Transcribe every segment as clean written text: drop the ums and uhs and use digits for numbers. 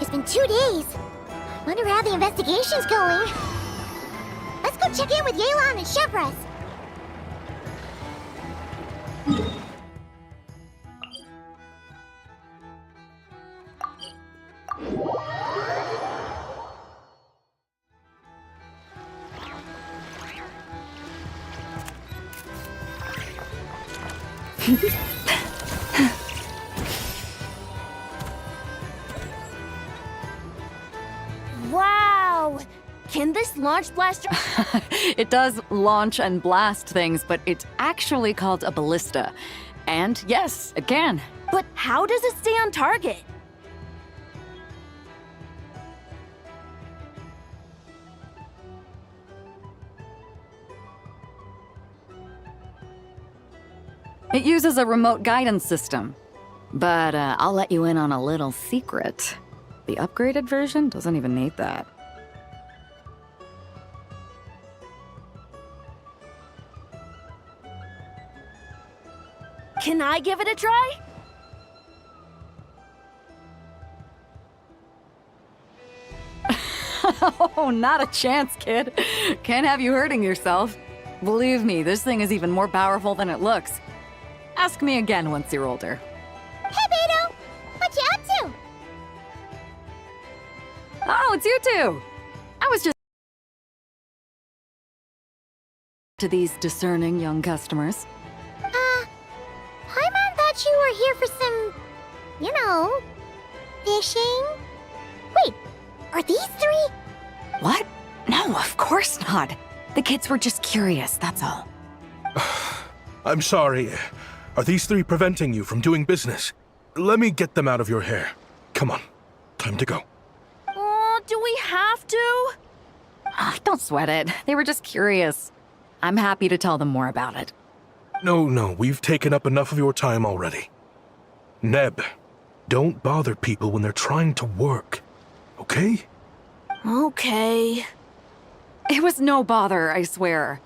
It's been 2 days. Wonder how the investigation's going. Let's go check in with Yelan and Shevras. Wow! Can this launch blaster? It does launch and blast things, but it's actually called a ballista. And yes, it can. But how does it stay on target? It uses a remote guidance system. But I'll let you in on a little secret. The upgraded version doesn't even need that. Can I give it a try? Oh, not a chance, kid. Can't have you hurting yourself. Believe me, this thing is even more powerful than it looks. Ask me again once you're older. Hey, Beto! What you up to? Oh, it's you two! I was just to these discerning young customers. Paimon thought you were here for some, you know, fishing? Wait, are these three? What? No, of course not. The kids were just curious, that's all. I'm sorry. Are these three preventing you from doing business? Let me get them out of your hair. Come on, time to go. Oh, do we have to? Don't sweat it. They were just curious. I'm happy to tell them more about it. No, we've taken up enough of your time already. Neb, don't bother people when they're trying to work, okay? Okay. It was no bother, I swear.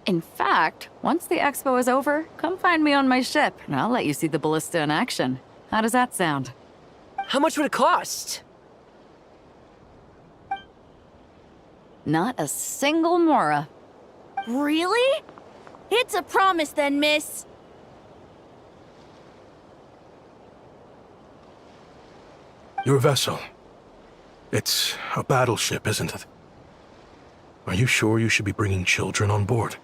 In fact, once the expo is over, come find me on my ship, and I'll let you see the ballista in action. How does that sound? How much would it cost? Not a single mora. Really? It's a promise then, miss. Your vessel. It's a battleship, isn't it? Are you sure you should be bringing children on board?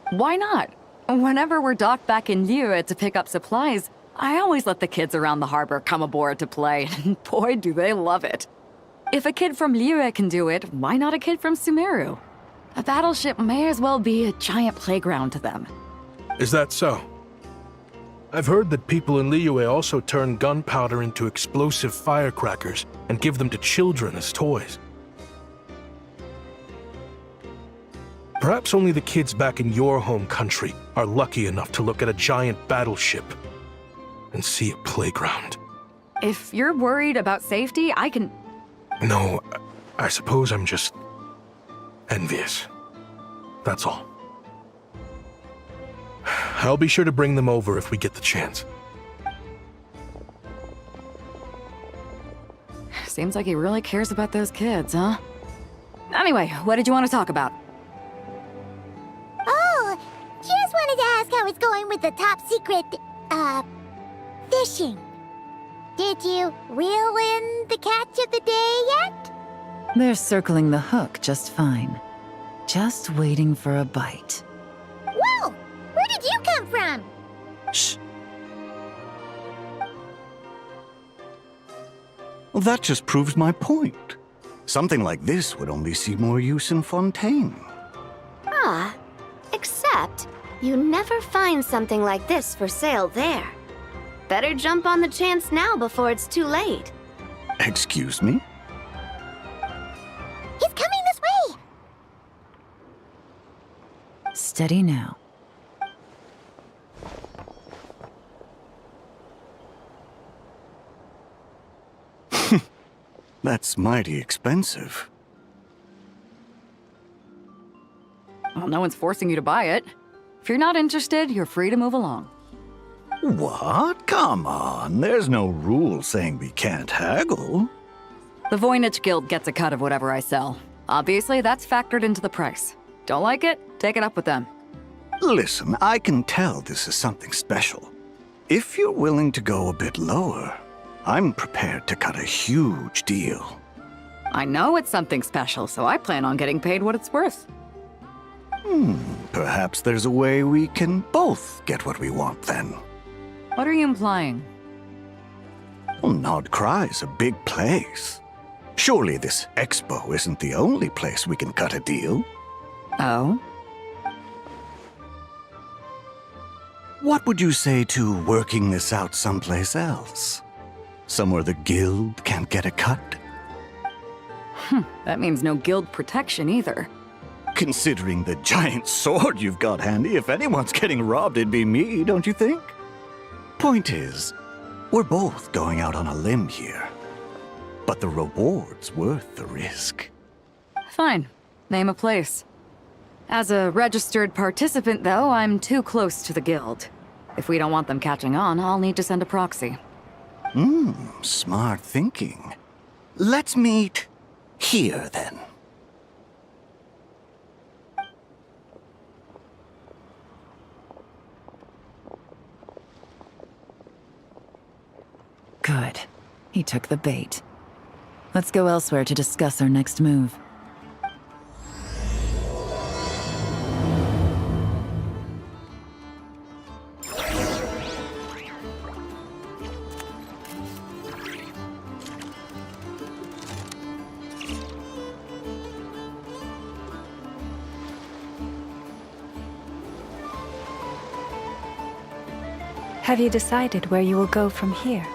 Why not? Whenever we're docked back in Liyue to pick up supplies, I always let the kids around the harbor come aboard to play, and boy, do they love it. If a kid from Liyue can do it, why not a kid from Sumeru? A battleship may as well be a giant playground to them. Is that so? I've heard that people in Liyue also turn gunpowder into explosive firecrackers and give them to children as toys. Perhaps only the kids back in your home country are lucky enough to look at a giant battleship and see a playground. If you're worried about safety, I can... No, I suppose I'm just envious. That's all. I'll be sure to bring them over if we get the chance. Seems like he really cares about those kids, huh? Anyway, what did you want to talk about? Oh, just wanted to ask how it's going with the top secret, fishing. Did you reel in the catch of the day yet? They're circling the hook just fine. Just waiting for a bite. Whoa! Where did you come from? Shh. Well, that just proves my point. Something like this would only see more use in Fontaine. Ah, except you never find something like this for sale there. Better jump on the chance now before it's too late. Excuse me? He's coming this way! Steady now. That's mighty expensive. Well, no one's forcing you to buy it. If you're not interested, you're free to move along. What? Come on, there's no rule saying we can't haggle. The Voynich Guild gets a cut of whatever I sell. Obviously, that's factored into the price. Don't like it? Take it up with them. Listen, I can tell this is something special. If you're willing to go a bit lower, I'm prepared to cut a huge deal. I know it's something special, so I plan on getting paid what it's worth. Perhaps there's a way we can both get what we want then. What are you implying? Well, Nod Cry's a big place. Surely this expo isn't the only place we can cut a deal. Oh? What would you say to working this out someplace else? Somewhere the guild can't get a cut? That means no guild protection either. Considering the giant sword you've got handy, if anyone's getting robbed, it'd be me, don't you think? Point is, we're both going out on a limb here. But the reward's worth the risk. Fine. Name a place. As a registered participant, though, I'm too close to the guild. If we don't want them catching on, I'll need to send a proxy. Smart thinking. Let's meet here, then. Good. He took the bait. Let's go elsewhere to discuss our next move. Have you decided where you will go from here?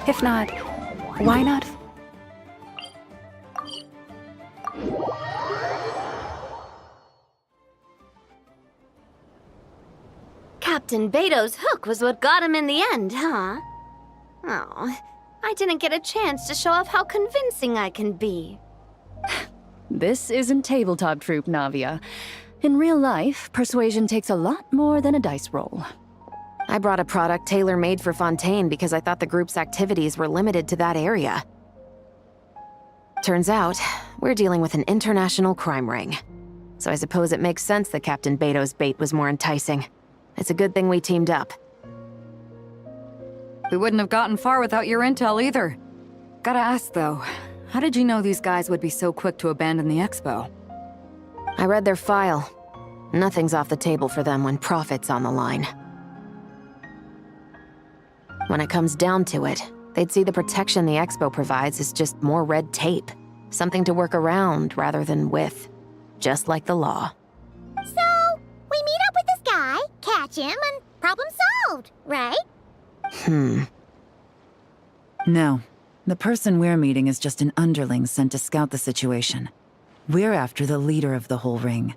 If not, why not? Captain Beto's hook was what got him in the end, huh? Oh, I didn't get a chance to show off how convincing I can be. This isn't tabletop troop, Navia. In real life, persuasion takes a lot more than a dice roll. I brought a product tailor-made for Fontaine because I thought the group's activities were limited to that area. Turns out, we're dealing with an international crime ring. So I suppose it makes sense that Captain Beto's bait was more enticing. It's a good thing we teamed up. We wouldn't have gotten far without your intel either. Gotta ask though, how did you know these guys would be so quick to abandon the expo? I read their file. Nothing's off the table for them when profit's on the line. When it comes down to it, they'd see the protection the expo provides as just more red tape. Something to work around rather than with. Just like the law. So, we meet up with this guy, catch him, and problem solved, right? No. The person we're meeting is just an underling sent to scout the situation. We're after the leader of the whole ring.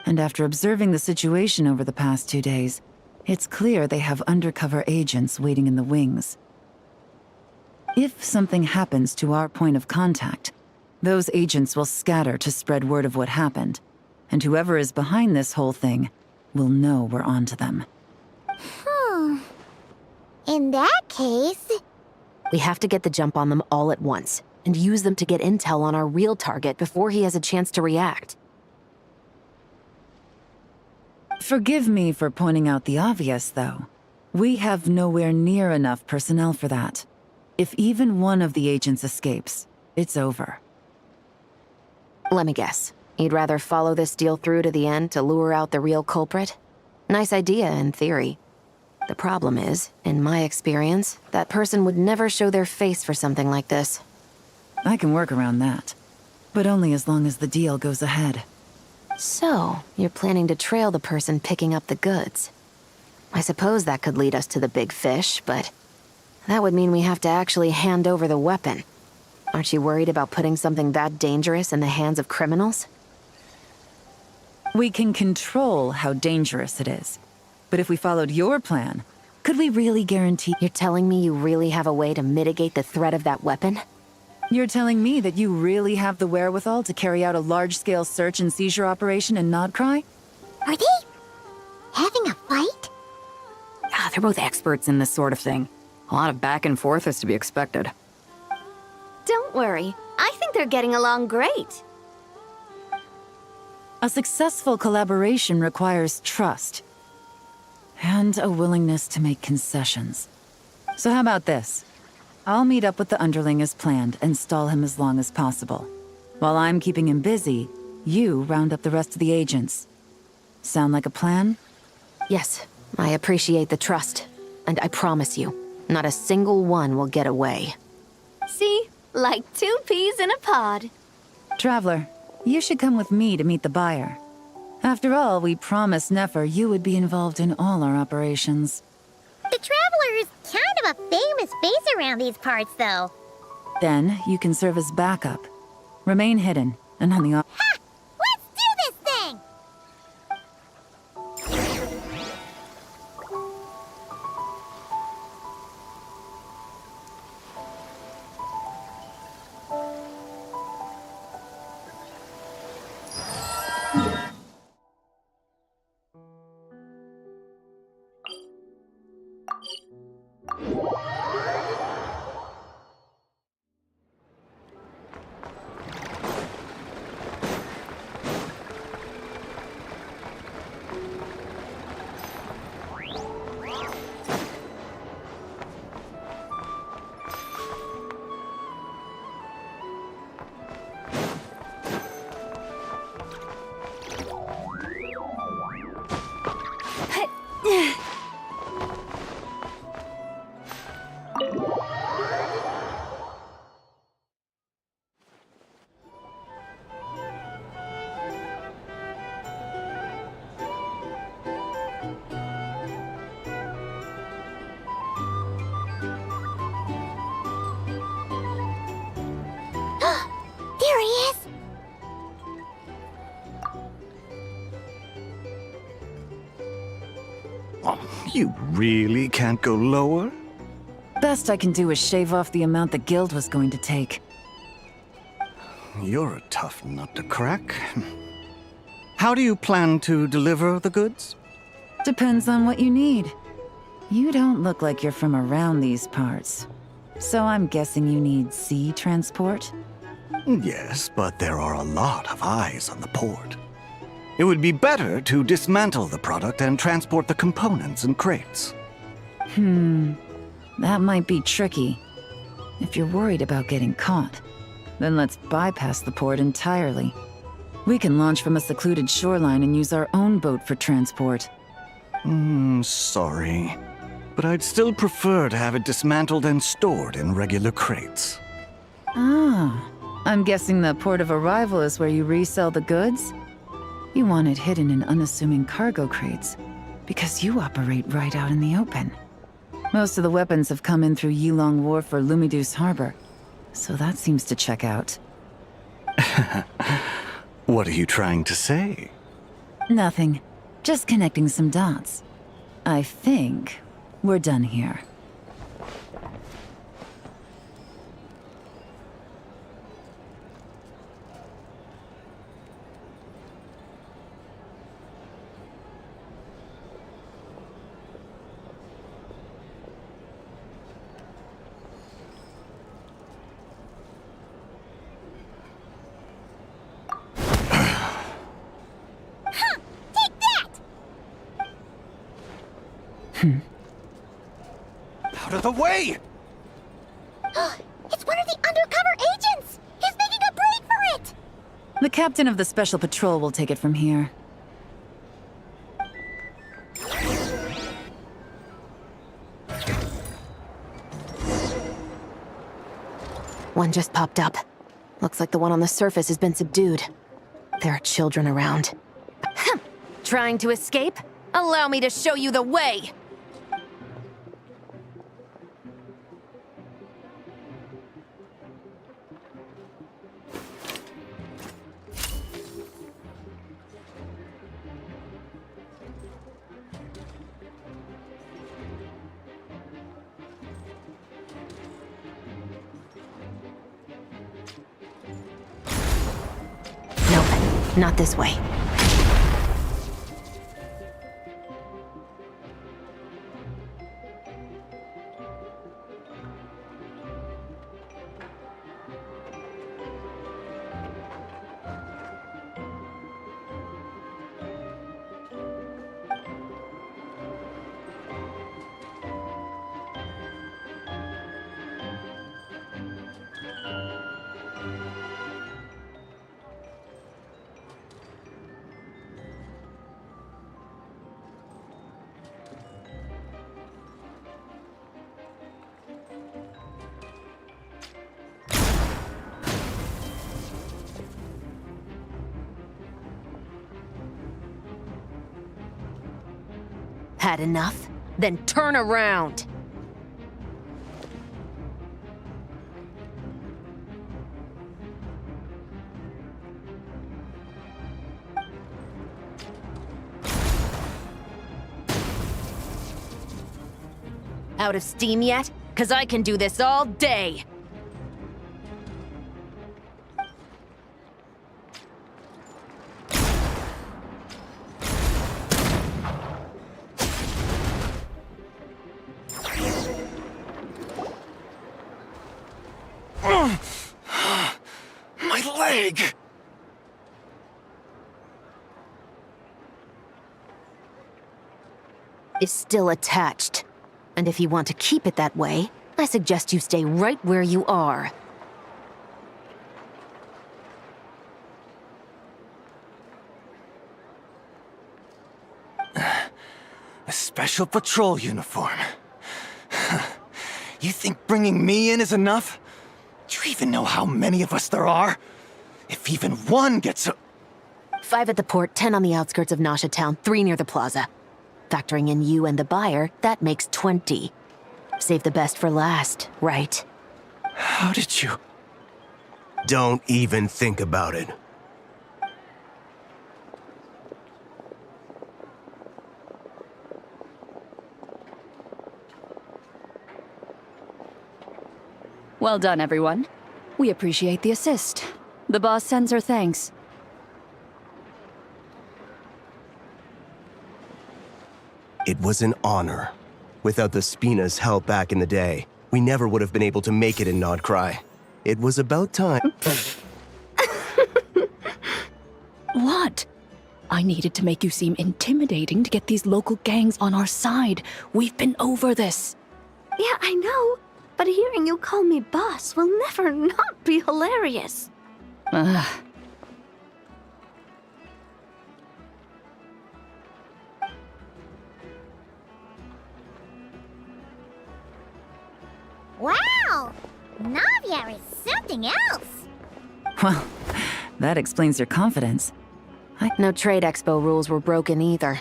And after observing the situation over the past 2 days, it's clear they have undercover agents waiting in the wings. If something happens to our point of contact, those agents will scatter to spread word of what happened, and whoever is behind this whole thing will know we're onto them. In that case... We have to get the jump on them all at once, and use them to get intel on our real target before he has a chance to react. Forgive me for pointing out the obvious, though. We have nowhere near enough personnel for that. If even one of the agents escapes, it's over. Let me guess. You'd rather follow this deal through to the end to lure out the real culprit? Nice idea, in theory. The problem is, in my experience, that person would never show their face for something like this. I can work around that. But only as long as the deal goes ahead. So, you're planning to trail the person picking up the goods. I suppose that could lead us to the big fish, but that would mean we have to actually hand over the weapon. Aren't you worried about putting something that dangerous in the hands of criminals? We can control how dangerous it is. But if we followed your plan, could we really guarantee— You're telling me you really have a way to mitigate the threat of that weapon? You're telling me that you really have the wherewithal to carry out a large-scale search and seizure operation in Nodcry? Are they having a fight? They're both experts in this sort of thing. A lot of back and forth is to be expected. Don't worry. I think they're getting along great. A successful collaboration requires trust and a willingness to make concessions. So how about this? I'll meet up with the underling as planned and stall him as long as possible. While I'm keeping him busy, you round up the rest of the agents. Sound like a plan? Yes, I appreciate the trust. And I promise you, not a single one will get away. See? Like 2 peas in a pod. Traveler, you should come with me to meet the buyer. After all, we promised Nefer you would be involved in all our operations. The Traveler is kind of a famous face around these parts, though. Then you can serve as backup. Remain hidden, and on the Ha! Let's do this thing! There he is! Oh, you really can't go lower? Best I can do is shave off the amount the guild was going to take. You're a tough nut to crack. How do you plan to deliver the goods? Depends on what you need. You don't look like you're from around these parts. So I'm guessing you need sea transport? Yes, but there are a lot of eyes on the port. It would be better to dismantle the product and transport the components in crates. That might be tricky. If you're worried about getting caught, then let's bypass the port entirely. We can launch from a secluded shoreline and use our own boat for transport. Sorry. But I'd still prefer to have it dismantled and stored in regular crates. Ah, I'm guessing the port of arrival is where you resell the goods? You want it hidden in unassuming cargo crates, because you operate right out in the open. Most of the weapons have come in through Yilong Wharf or Lumiduce Harbor, so that seems to check out. What are you trying to say? Nothing. Just connecting some dots. I think we're done here. Out of the way! It's one of the undercover agents! He's making a break for it! The captain of the Special Patrol will take it from here. One just popped up. Looks like the one on the surface has been subdued. There are children around. Trying to escape? Allow me to show you the way! Nope, not this way. Had enough? Then turn around! Out of steam yet? 'Cause I can do this all day! My leg! Is still attached. And if you want to keep it that way, I suggest you stay right where you are. A special patrol uniform. You think bringing me in is enough? Do you even know how many of us there are? If even one gets a... 5 at the port, 10 on the outskirts of Nasha Town, 3 near the plaza. Factoring in you and the buyer, that makes 20. Save the best for last, right? How did you... Don't even think about it. Well done, everyone. We appreciate the assist. The boss sends her thanks. It was an honor. Without the Spina's help back in the day, we never would have been able to make it in Nodcry. It was about time. What? I needed to make you seem intimidating to get these local gangs on our side. We've been over this. Yeah, I know. But hearing you call me boss will never not be hilarious. Ugh. Wow! Navia is something else! Well, that explains your confidence. No trade expo rules were broken either.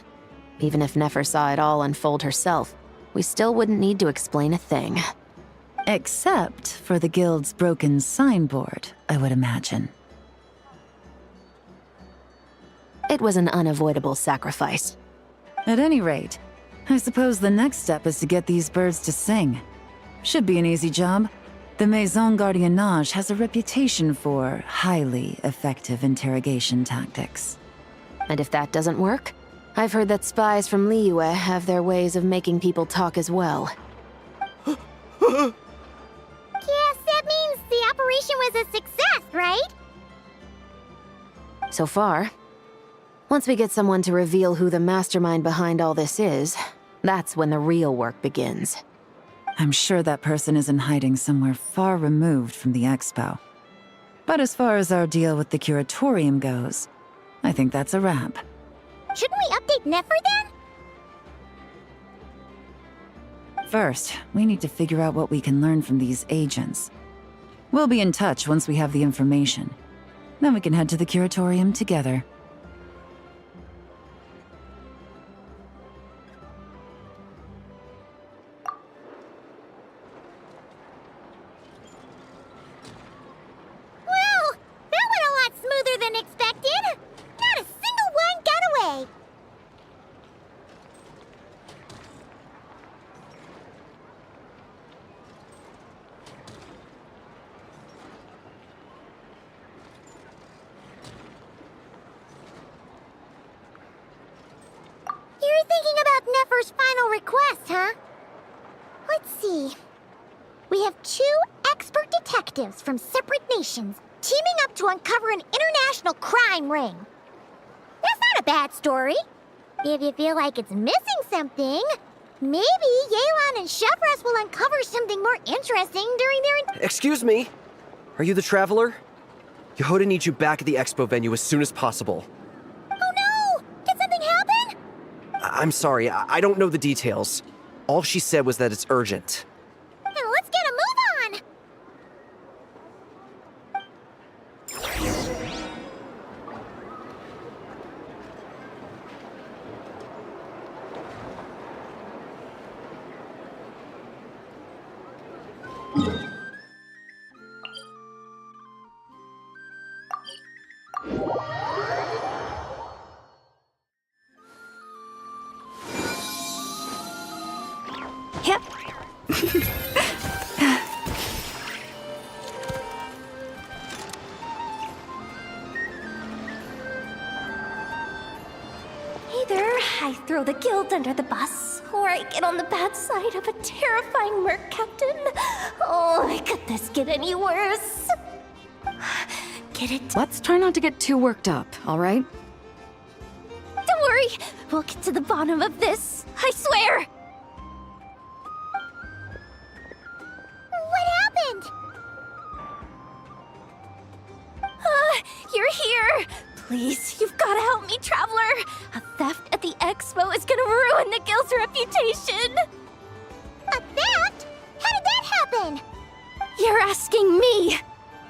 Even if Nefer saw it all unfold herself, we still wouldn't need to explain a thing. Except for the guild's broken signboard, I would imagine. It was an unavoidable sacrifice. At any rate, I suppose the next step is to get these birds to sing. Should be an easy job. The Maison Gardiennage has a reputation for highly effective interrogation tactics. And if that doesn't work, I've heard that spies from Liyue have their ways of making people talk as well. Yes, that means the operation was a success, right? So far. Once we get someone to reveal who the mastermind behind all this is, that's when the real work begins. I'm sure that person is in hiding somewhere far removed from the expo. But as far as our deal with the curatorium goes, I think that's a wrap. Shouldn't we update Nefer then? First, we need to figure out what we can learn from these agents. We'll be in touch once we have the information. Then we can head to the curatorium together. Well, that went a lot smoother than expected. Not a single one got away. You're thinking about Nefer's final request, huh? Let's see. We have 2 expert detectives from separate nations teaming up to uncover an international crime ring. That's not a bad story. If you feel like it's missing something, maybe Yelan and Chevros will uncover something more interesting during their... Excuse me? Are you the Traveler? Yehoda needs you back at the expo venue as soon as possible. Oh no! Did something happen? I'm sorry, I don't know the details. All she said was that it's urgent. Then let's get a move on! I throw the guild under the bus, or I get on the bad side of a terrifying merc captain. Oh, could this get any worse? Get it? Let's try not to get too worked up, all right? Don't worry, we'll get to the bottom of this. I swear. What happened? You're here. Please, you've got to help me, Traveler. A theft at the expo is gonna ruin the guild's reputation. A theft? How did that happen? You're asking me.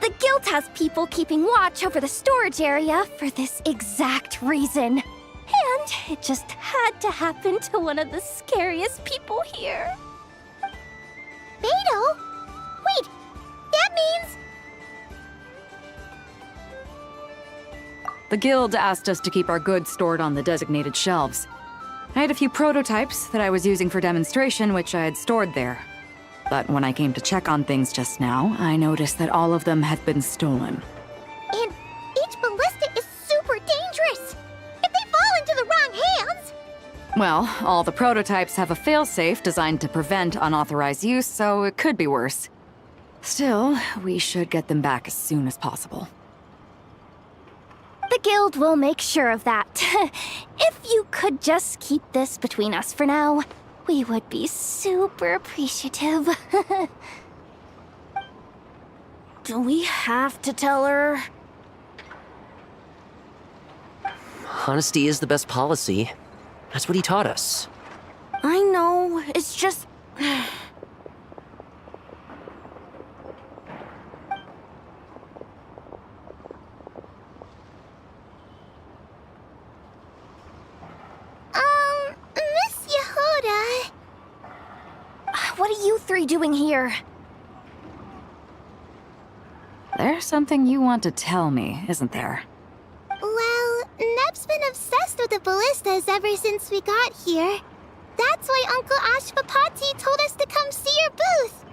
The guild has people keeping watch over the storage area for this exact reason. And it just had to happen to one of the scariest people here. Beto? Wait, that means... The guild asked us to keep our goods stored on the designated shelves. I had a few prototypes that I was using for demonstration, which I had stored there. But when I came to check on things just now, I noticed that all of them had been stolen. And each ballista is super dangerous! If they fall into the wrong hands... Well, all the prototypes have a failsafe designed to prevent unauthorized use, so it could be worse. Still, we should get them back as soon as possible. The guild will make sure of that. If you could just keep this between us for now, we would be super appreciative. Do we have to tell her? Honesty is the best policy. That's what he taught us. I know, it's just... Miss Yehuda... What are you three doing here? There's something you want to tell me, isn't there? Well, Neb's been obsessed with the ballistas ever since we got here. That's why Uncle Ashvapati told us to come see your booth.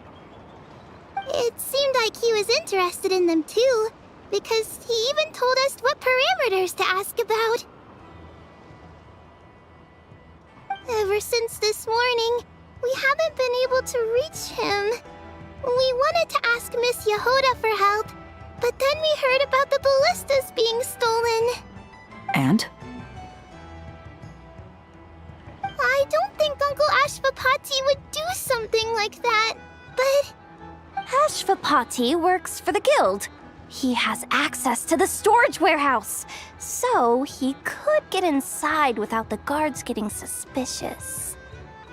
It seemed like he was interested in them too, because he even told us what parameters to ask about. Ever since this morning, we haven't been able to reach him. We wanted to ask Miss Yehuda for help, but then we heard about the ballistas being stolen. And? I don't think Uncle Ashvapati would do something like that, but... Ashvapati works for the guild. He has access to the storage warehouse, so he could get inside without the guards getting suspicious.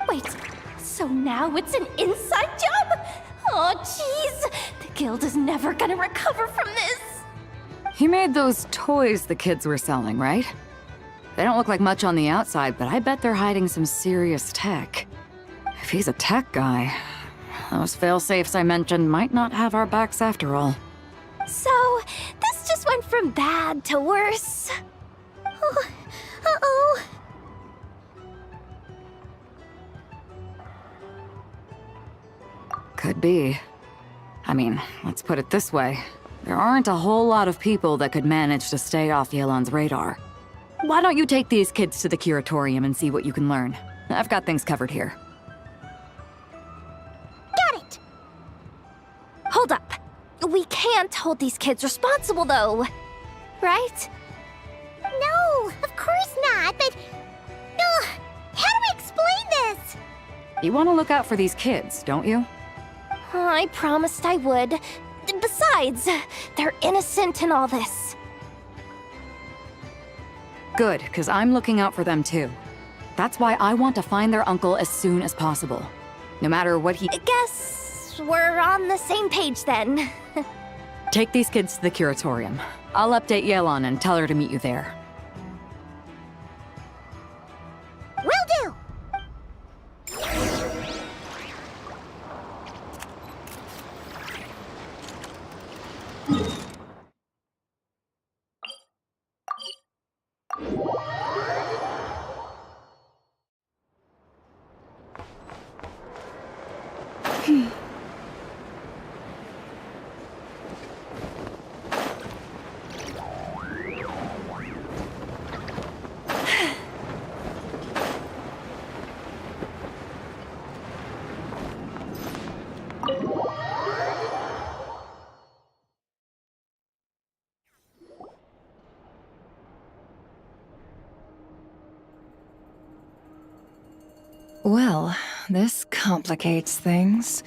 Wait, so now it's an inside job? Oh, jeez! The guild is never gonna recover from this! He made those toys the kids were selling, right? They don't look like much on the outside, but I bet they're hiding some serious tech. If he's a tech guy, those fail-safes I mentioned might not have our backs after all. So, this just went from bad to worse. Oh, uh-oh. Could be. I mean, let's put it this way. There aren't a whole lot of people that could manage to stay off Yelan's radar. Why don't you take these kids to the curatorium and see what you can learn? I've got things covered here. Got it! Hold up. We can't hold these kids responsible, though. Right? No, of course not, but... how do we explain this? You want to look out for these kids, don't you? I promised I would. Besides, they're innocent in all this. Good, because I'm looking out for them too. That's why I want to find their uncle as soon as possible. No matter what he... Guess we're on the same page then. Take these kids to the curatorium. I'll update Yelan and tell her to meet you there. Will do! this complicates things.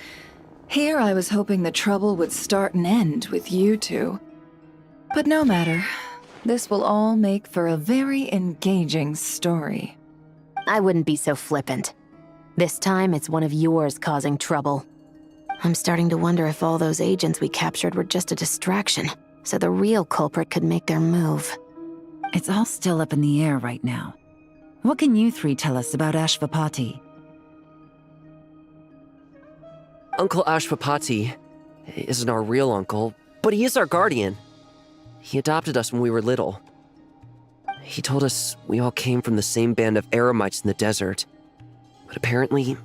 Here I was hoping the trouble would start and end with you two. But no matter. This will all make for a very engaging story. I wouldn't be so flippant. This time, it's one of yours causing trouble. I'm starting to wonder if all those agents we captured were just a distraction, so the real culprit could make their move. It's all still up in the air right now. What can you three tell us about Ashvapati? Uncle Ashvapati isn't our real uncle, but he is our guardian. He adopted us when we were little. He told us we all came from the same band of eremites in the desert, but apparently,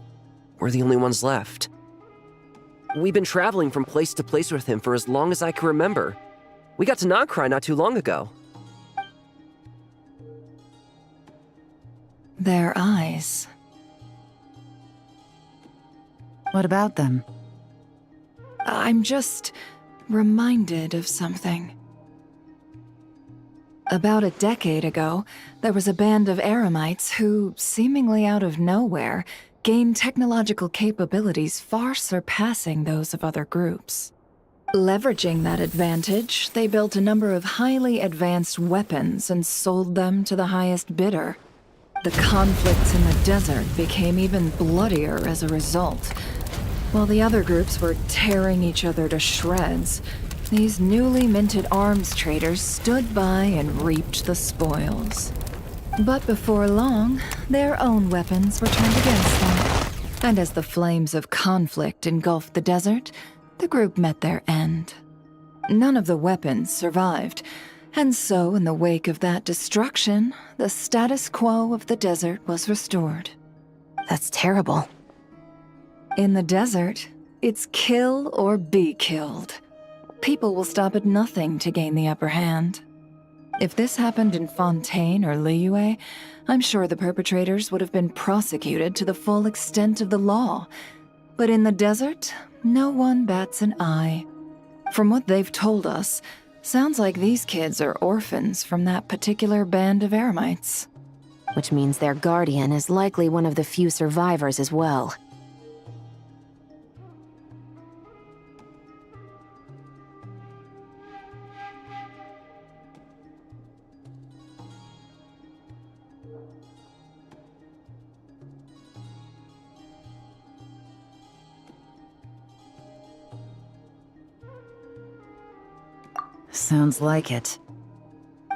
we're the only ones left. We've been traveling from place to place with him for as long as I can remember. We got to Nagcry not too long ago. Their eyes. What about them? I'm just reminded of something. About a decade ago, there was a band of eremites who, seemingly out of nowhere, gained technological capabilities far surpassing those of other groups. Leveraging that advantage, they built a number of highly advanced weapons and sold them to the highest bidder. The conflicts in the desert became even bloodier as a result. While the other groups were tearing each other to shreds, these newly minted arms traders stood by and reaped the spoils. But before long, their own weapons were turned against them. And as the flames of conflict engulfed the desert, the group met their end. None of the weapons survived, and so in the wake of that destruction, the status quo of the desert was restored. That's terrible. In the desert, it's kill or be killed. People will stop at nothing to gain the upper hand. If this happened in Fontaine or Liyue, I'm sure the perpetrators would have been prosecuted to the full extent of the law. But in the desert, no one bats an eye. From what they've told us, sounds like these kids are orphans from that particular band of eremites. Which means their guardian is likely one of the few survivors as well. Sounds like it.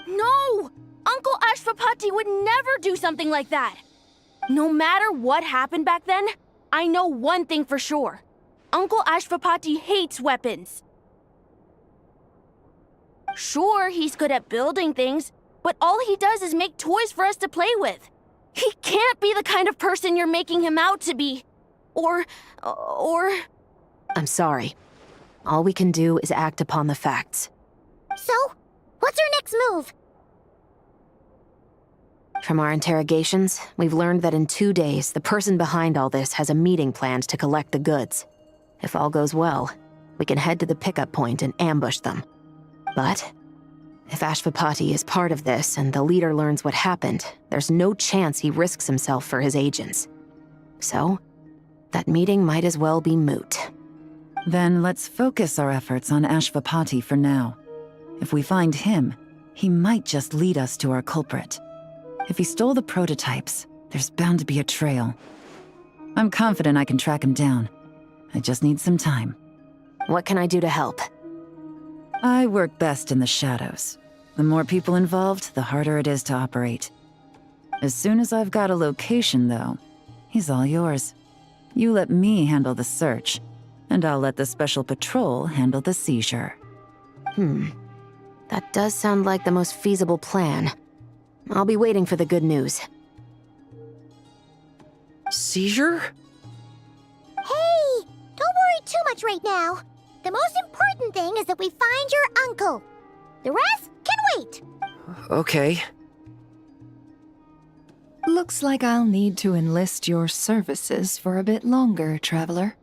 No! Uncle Ashvapati would never do something like that! No matter what happened back then, I know one thing for sure. Uncle Ashvapati hates weapons. Sure, he's good at building things, but all he does is make toys for us to play with. He can't be the kind of person you're making him out to be. Or... I'm sorry. All we can do is act upon the facts. So, what's our next move? From our interrogations, we've learned that in 2 days, the person behind all this has a meeting planned to collect the goods. If all goes well, we can head to the pickup point and ambush them. But if Ashvapati is part of this and the leader learns what happened, there's no chance he risks himself for his agents. So, that meeting might as well be moot. Then let's focus our efforts on Ashvapati for now. If we find him, he might just lead us to our culprit. If he stole the prototypes, there's bound to be a trail. I'm confident I can track him down. I just need some time. What can I do to help? I work best in the shadows. The more people involved, the harder it is to operate. As soon as I've got a location, though, he's all yours. You let me handle the search, and I'll let the special patrol handle the seizure. That does sound like the most feasible plan. I'll be waiting for the good news. Seizure? Hey, don't worry too much right now. The most important thing is that we find your uncle. The rest can wait. Okay. Looks like I'll need to enlist your services for a bit longer, Traveler.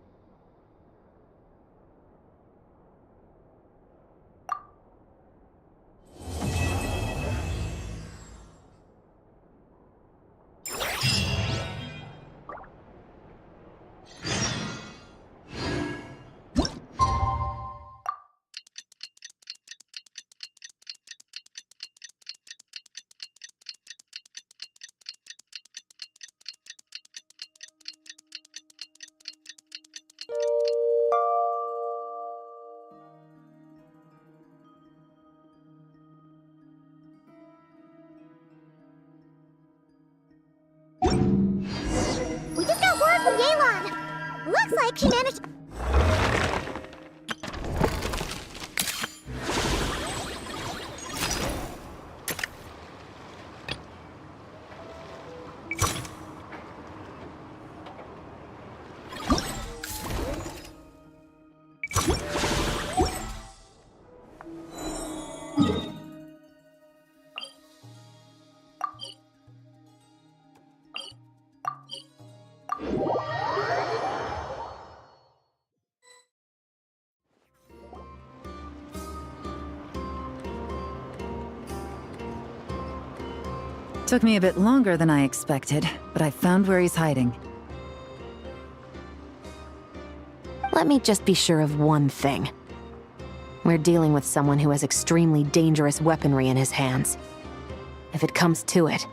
Took me a bit longer than I expected, but I found where he's hiding. Let me just be sure of one thing. We're dealing with someone who has extremely dangerous weaponry in his hands. If it comes to it,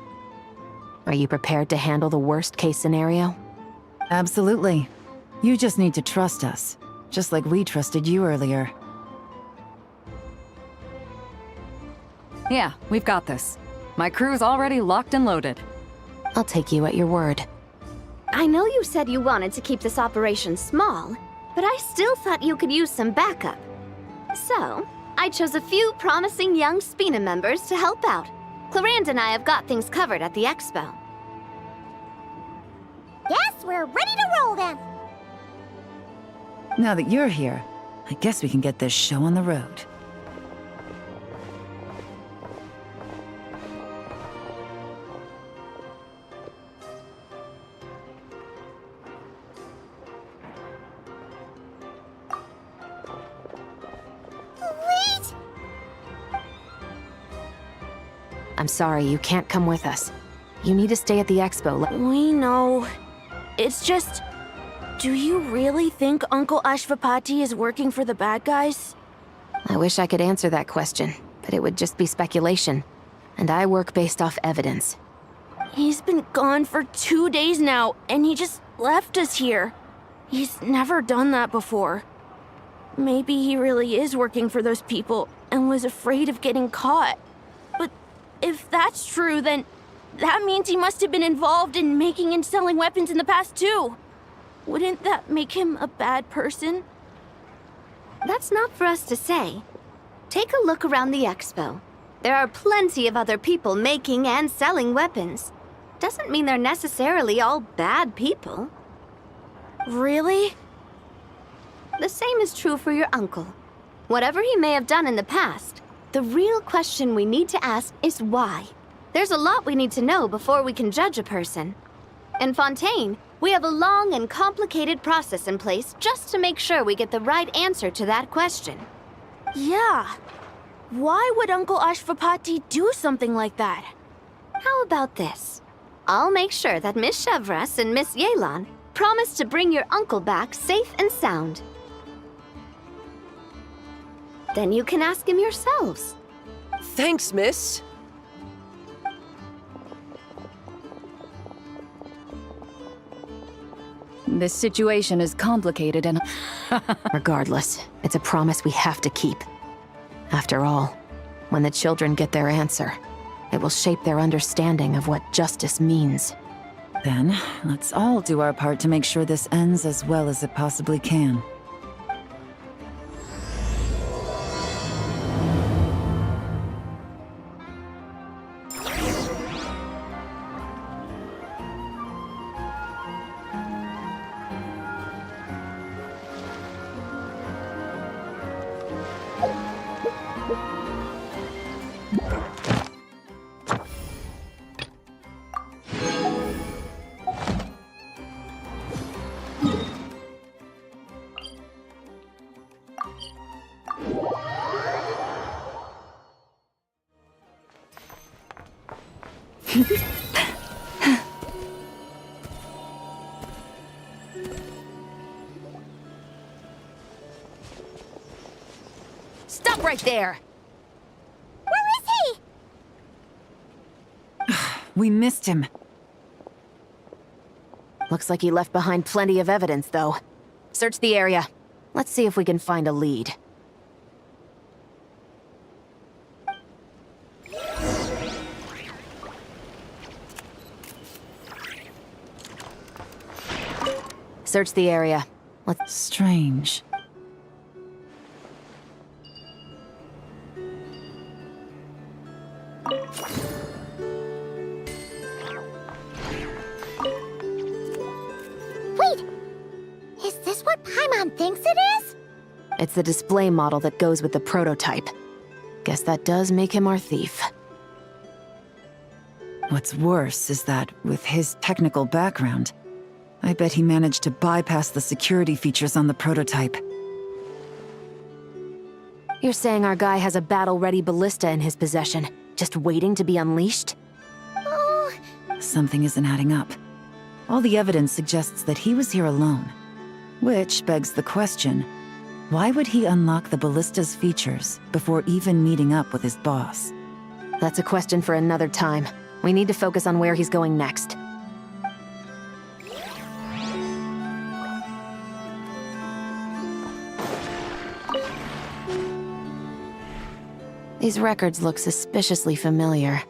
are you prepared to handle the worst-case scenario? Absolutely. You just need to trust us, just like we trusted you earlier. Yeah, we've got this. My crew's already locked and loaded. I'll take you at your word. I know you said you wanted to keep this operation small, but I still thought you could use some backup. So, I chose a few promising young Spina members to help out. Clarande and I have got things covered at the expo. Yes, we're ready to roll then. Now that you're here, I guess we can get this show on the road. Wait! I'm sorry, you can't come with us. You need to stay at the expo. We know. It's just... Do you really think Uncle Ashvapati is working for the bad guys? I wish I could answer that question, but it would just be speculation. And I work based off evidence. He's been gone for 2 days now, and he just left us here. He's never done that before. Maybe he really is working for those people and was afraid of getting caught. But if that's true, then that means he must have been involved in making and selling weapons in the past too. Wouldn't that make him a bad person? That's not for us to say. Take a look around the expo. There are plenty of other people making and selling weapons. Doesn't mean they're necessarily all bad people. Really? The same is true for your uncle. Whatever he may have done in the past, the real question we need to ask is why. There's a lot we need to know before we can judge a person. In Fontaine, we have a long and complicated process in place just to make sure we get the right answer to that question. Yeah. Why would Uncle Ashvapati do something like that? How about this? I'll make sure that Miss Chevras and Miss Yelan promise to bring your uncle back safe and sound. Then you can ask him yourselves. Thanks, miss. This situation is complicated and... Regardless, it's a promise we have to keep. After all, when the children get their answer, it will shape their understanding of what justice means. Then, let's all do our part to make sure this ends as well as it possibly can. Stop right there! Where is he? We missed him. Looks like he left behind plenty of evidence, though. Search the area. Let's see if we can find a lead. Search the area. Let's... Strange. Wait! Is this what Paimon thinks it is? It's the display model that goes with the prototype. Guess that does make him our thief. What's worse is that, with his technical background, I bet he managed to bypass the security features on the prototype. You're saying our guy has a battle-ready ballista in his possession, just waiting to be unleashed? Oh, Something isn't adding up. All the evidence suggests that he was here alone. Which begs the question, why would he unlock the ballista's features before even meeting up with his boss? That's a question for another time. We need to focus on where he's going next. These records look suspiciously familiar.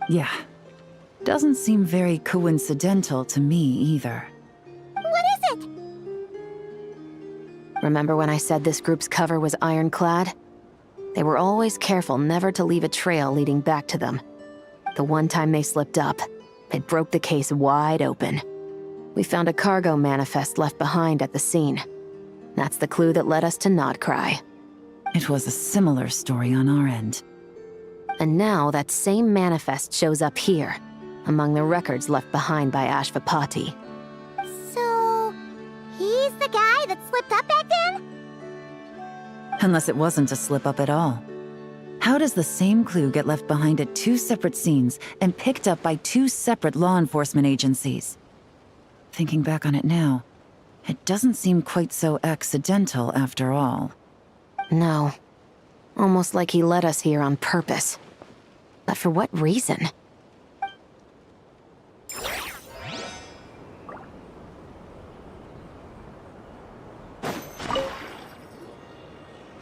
Yeah. Doesn't seem very coincidental to me either. what is it? Remember when I said this group's cover was ironclad? They were always careful never to leave a trail leading back to them. The one time they slipped up, it broke the case wide open. We found a cargo manifest left behind at the scene. That's the clue that led us to Nodcry. It was a similar story on our end. And now that same manifest shows up here, among the records left behind by Ashvapati. So, he's the guy that slipped up back then? Unless it wasn't a slip-up at all. How does the same clue get left behind at two separate scenes and picked up by two separate law enforcement agencies? Thinking back on it now, it doesn't seem quite so accidental after all. No. Almost like he led us here on purpose. But for what reason?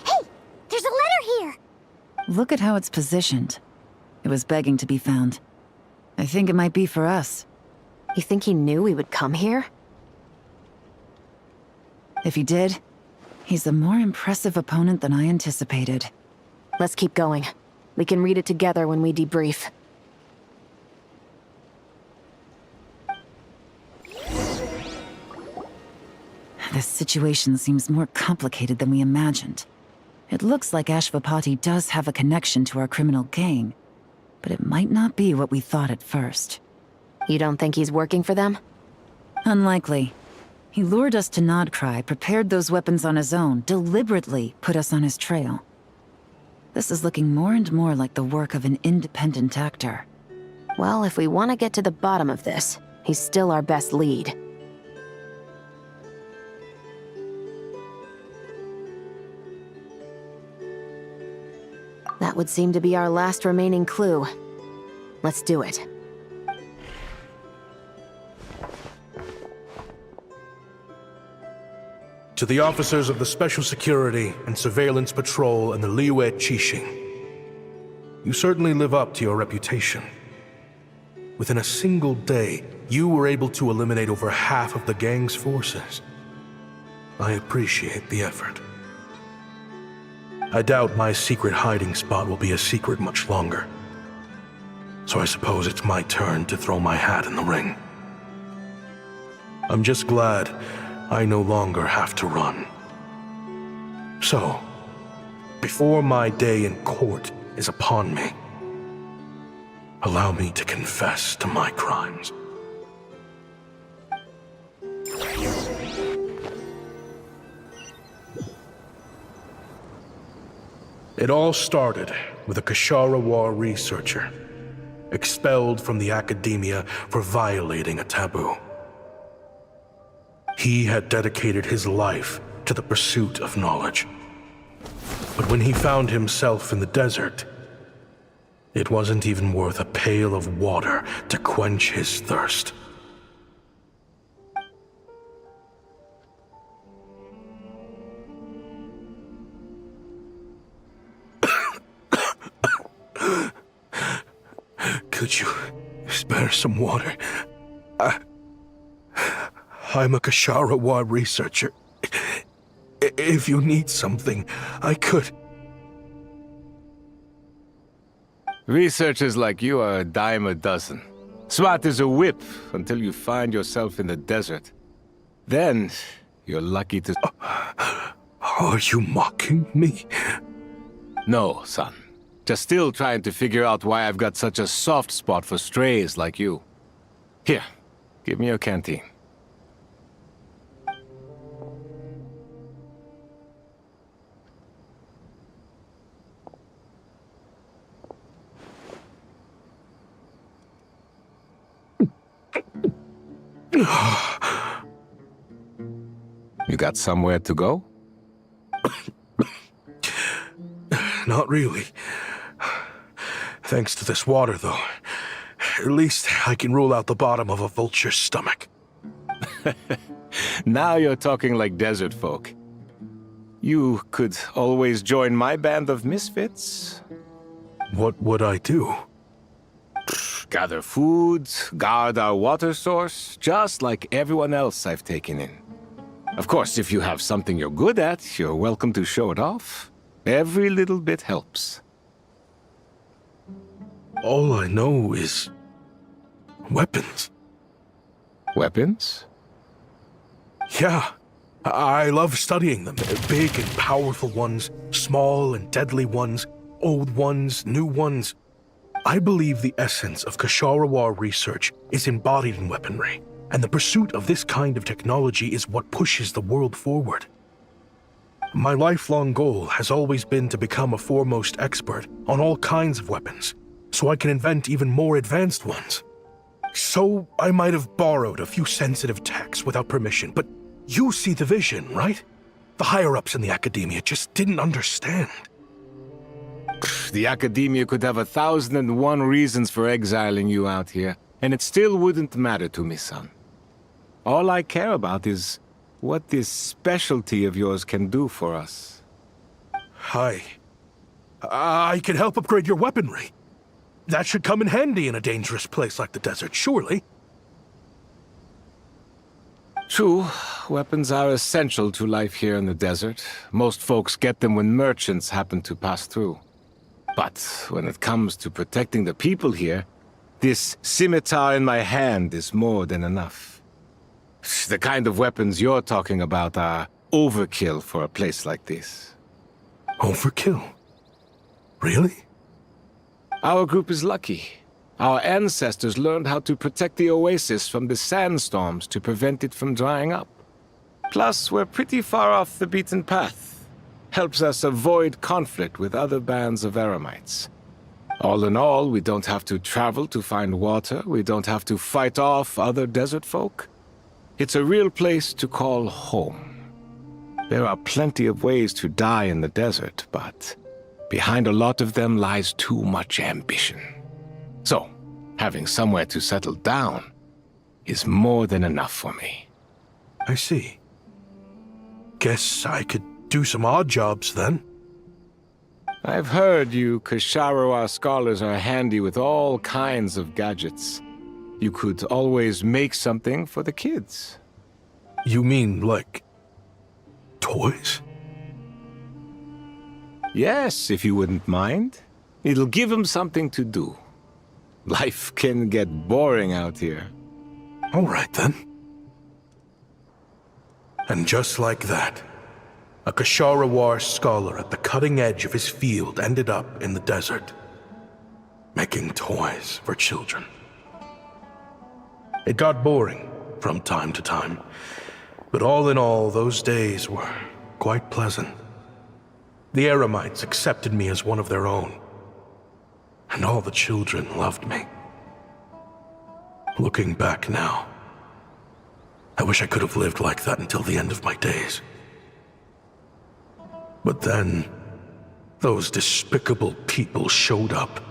Hey, there's a letter here! Look at how it's positioned. It was begging to be found. I think it might be for us. You think he knew we would come here? If he did, he's a more impressive opponent than I anticipated. Let's keep going. We can read it together when we debrief. This situation seems more complicated than we imagined. It looks like Ashvapati does have a connection to our criminal gang, but it might not be what we thought at first. You don't think he's working for them? Unlikely. He lured us to Nodcry, prepared those weapons on his own, deliberately put us on his trail. This is looking more and more like the work of an independent actor. Well, if we want to get to the bottom of this, he's still our best lead. That would seem to be our last remaining clue. Let's do it. To the officers of the Special Security and Surveillance Patrol and the Liyue Qixing, you certainly live up to your reputation. Within a single day, you were able to eliminate over half of the gang's forces. I appreciate the effort. I doubt my secret hiding spot will be a secret much longer. So I suppose it's my turn to throw my hat in the ring. I'm just glad I no longer have to run. So, before my day in court is upon me, allow me to confess to my crimes. It all started with a Kashara War researcher, expelled from the academia for violating a taboo. He had dedicated his life to the pursuit of knowledge. But when he found himself in the desert, it wasn't even worth a pail of water to quench his thirst. Could you spare some water? I'm a Kashara War researcher. If you need something, I could. Researchers like you are a dime a dozen. Smart as a whip until you find yourself in the desert. Then, you're lucky to... Are you mocking me? No, son. Just still trying to figure out why I've got such a soft spot for strays like you. Here, give me your canteen. You got somewhere to go? Not really. Thanks to this water, though. At least I can rule out the bottom of a vulture's stomach. Now you're talking like desert folk. You could always join my band of misfits. What would I do? Gather food, guard our water source, just like everyone else I've taken in. Of course, if you have something you're good at, you're welcome to show it off. Every little bit helps. All I know is weapons. Weapons? Yeah. I love studying them. Big and powerful ones, small and deadly ones, old ones, new ones. I believe the essence of Ksharawar research is embodied in weaponry, and the pursuit of this kind of technology is what pushes the world forward. My lifelong goal has always been to become a foremost expert on all kinds of weapons, so I can invent even more advanced ones. So I might have borrowed a few sensitive techs without permission, but you see the vision, right? The higher-ups in the academia just didn't understand. The academia could have 1,001 reasons for exiling you out here, and it still wouldn't matter to me, son. All I care about is what this specialty of yours can do for us. I can help upgrade your weaponry. That should come in handy in a dangerous place like the desert, surely. True, weapons are essential to life here in the desert. Most folks get them when merchants happen to pass through. But when it comes to protecting the people here, this scimitar in my hand is more than enough. The kind of weapons you're talking about are overkill for a place like this. Overkill? Really? Our group is lucky. Our ancestors learned how to protect the oasis from the sandstorms to prevent it from drying up. Plus, we're pretty far off the beaten path. Helps us avoid conflict with other bands of Eremites. All in all, we don't have to travel to find water, we don't have to fight off other desert folk. It's a real place to call home. There are plenty of ways to die in the desert, but behind a lot of them lies too much ambition. So, having somewhere to settle down is more than enough for me. I see. Guess I could do some odd jobs then. I've heard you Ksharawar scholars are handy with all kinds of gadgets. You could always make something for the kids. You mean, like, toys? Yes, if you wouldn't mind. It'll give them something to do. Life can get boring out here. All right, then. And just like that, a Ksharawar scholar at the cutting edge of his field ended up in the desert, making toys for children. It got boring from time to time, but all in all, those days were quite pleasant. The Eremites accepted me as one of their own, and all the children loved me. Looking back now, I wish I could have lived like that until the end of my days. But then, those despicable people showed up,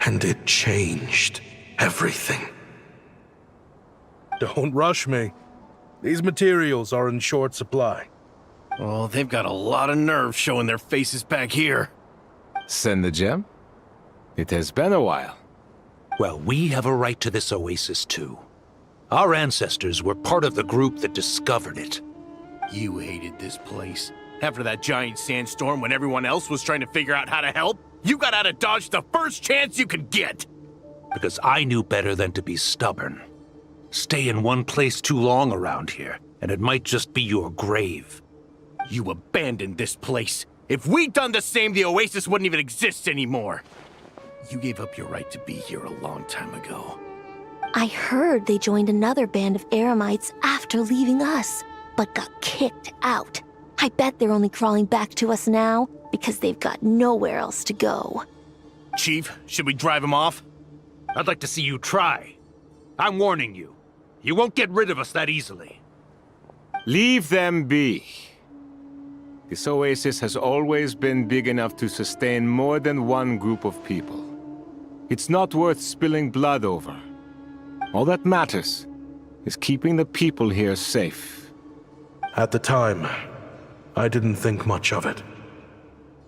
and it changed everything. Don't rush me. These materials are in short supply. Oh, they've got a lot of nerve showing their faces back here. Send the gem? It has been a while. Well, we have a right to this oasis too. Our ancestors were part of the group that discovered it. You hated this place. After that giant sandstorm when everyone else was trying to figure out how to help, you got out of Dodge the first chance you could get! Because I knew better than to be stubborn. Stay in one place too long around here, and it might just be your grave. You abandoned this place. If we'd done the same, the Oasis wouldn't even exist anymore. You gave up your right to be here a long time ago. I heard they joined another band of Eremites after leaving us, but got kicked out. I bet they're only crawling back to us now because they've got nowhere else to go. Chief, should we drive him off? I'd like to see you try. I'm warning you. You won't get rid of us that easily. Leave them be. This oasis has always been big enough to sustain more than one group of people. It's not worth spilling blood over. All that matters is keeping the people here safe. At the time, I didn't think much of it.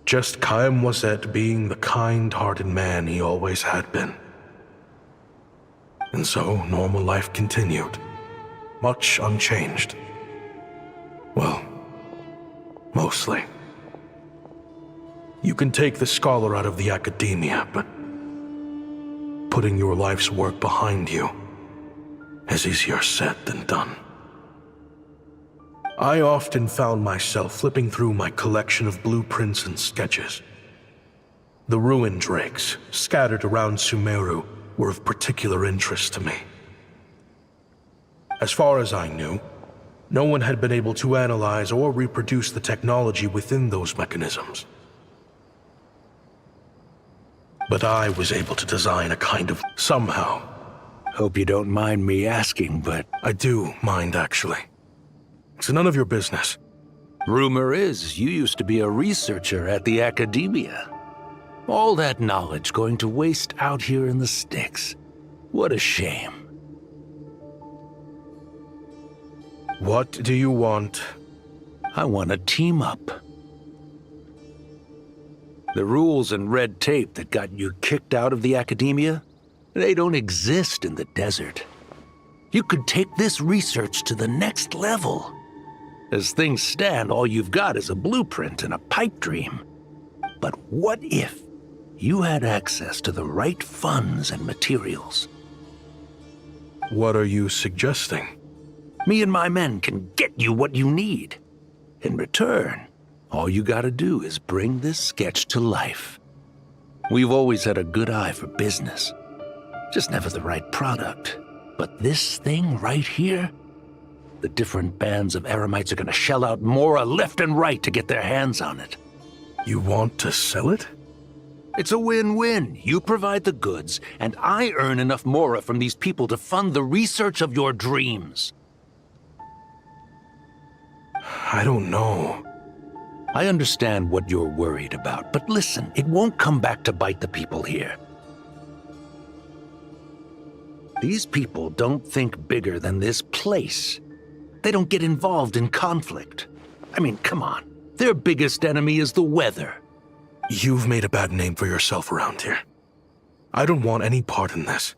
Just Chaim Wazet being the kind-hearted man he always had been. And so, normal life continued, much unchanged. Well, mostly. You can take the scholar out of the academia, but putting your life's work behind you is easier said than done. I often found myself flipping through my collection of blueprints and sketches. The ruined drakes, scattered around Sumeru, were of particular interest to me. As far as I knew, no one had been able to analyze or reproduce the technology within those mechanisms. But I was able to design a kind of somehow. Hope you don't mind me asking, but... I do mind, actually. It's none of your business. Rumor is you used to be a researcher at the academia. All that knowledge going to waste out here in the sticks. What a shame. What do you want? I want to team up. The rules and red tape that got you kicked out of the academia, they don't exist in the desert. You could take this research to the next level. As things stand, all you've got is a blueprint and a pipe dream. But what if you had access to the right funds and materials? What are you suggesting? Me and my men can get you what you need. In return, all you gotta do is bring this sketch to life. We've always had a good eye for business, just never the right product. But this thing right here, the different bands of Eremites are gonna shell out Mora left and right to get their hands on it. You want to sell it? It's a win-win. You provide the goods, and I earn enough Mora from these people to fund the research of your dreams. I don't know. I understand what you're worried about, but listen, it won't come back to bite the people here. These people don't think bigger than this place. They don't get involved in conflict. I mean, come on. Their biggest enemy is the weather. You've made a bad name for yourself around here. I don't want any part in this.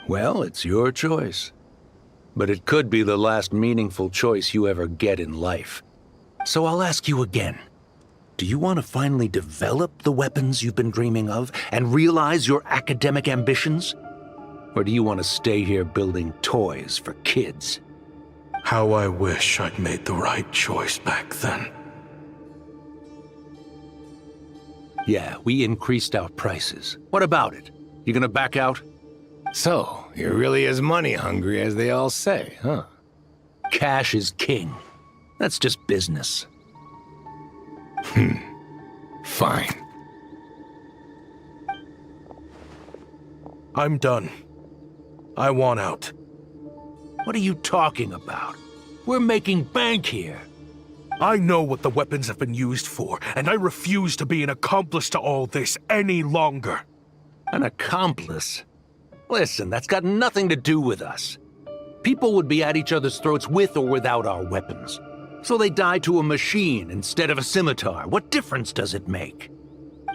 Well, it's your choice. But it could be the last meaningful choice you ever get in life. So I'll ask you again. Do you want to finally develop the weapons you've been dreaming of and realize your academic ambitions? Or do you want to stay here building toys for kids? How I wish I'd made the right choice back then. Yeah, we increased our prices. What about it? You gonna back out? So, you're really as money hungry as they all say, huh? Cash is king. That's just business. Fine. I'm done. I want out. What are you talking about? We're making bank here. I know what the weapons have been used for, and I refuse to be an accomplice to all this any longer. An accomplice? Listen, that's got nothing to do with us. People would be at each other's throats with or without our weapons. So they die to a machine instead of a scimitar. What difference does it make?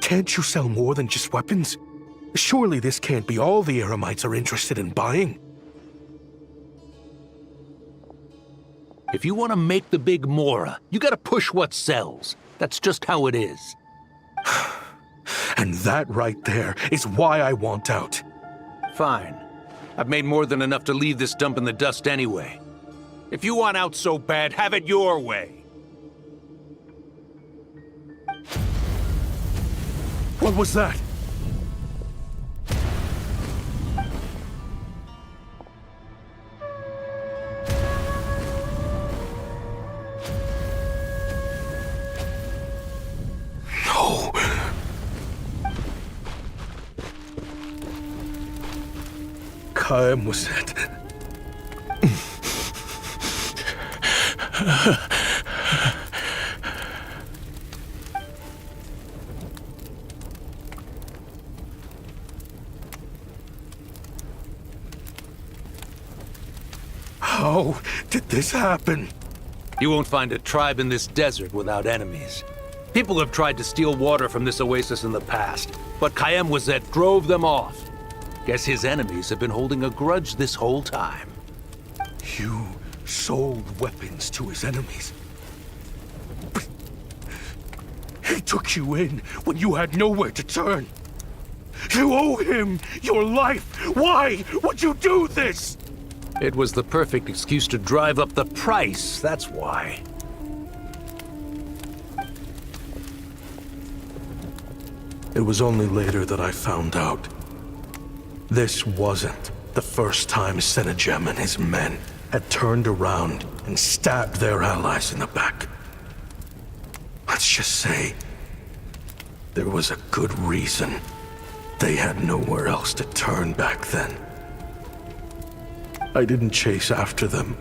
Can't you sell more than just weapons? Surely this can't be all the Eremites are interested in buying. If you want to make the big Mora, you gotta push what sells. That's just how it is. And that right there is why I want out. Fine. I've made more than enough to leave this dump in the dust anyway. If you want out so bad, have it your way. What was that? No. Kaem was it. How did this happen? You won't find a tribe in this desert without enemies. People have tried to steal water from this oasis in the past, but Kaem Wazet drove them off. Guess his enemies have been holding a grudge this whole time. You sold weapons to his enemies. But he took you in when you had nowhere to turn. You owe him your life. Why would you do this? It was the perfect excuse to drive up the price, that's why. It was only later that I found out. This wasn't the first time Senegem and his men had turned around and stabbed their allies in the back. Let's just say there was a good reason they had nowhere else to turn back then. I didn't chase after them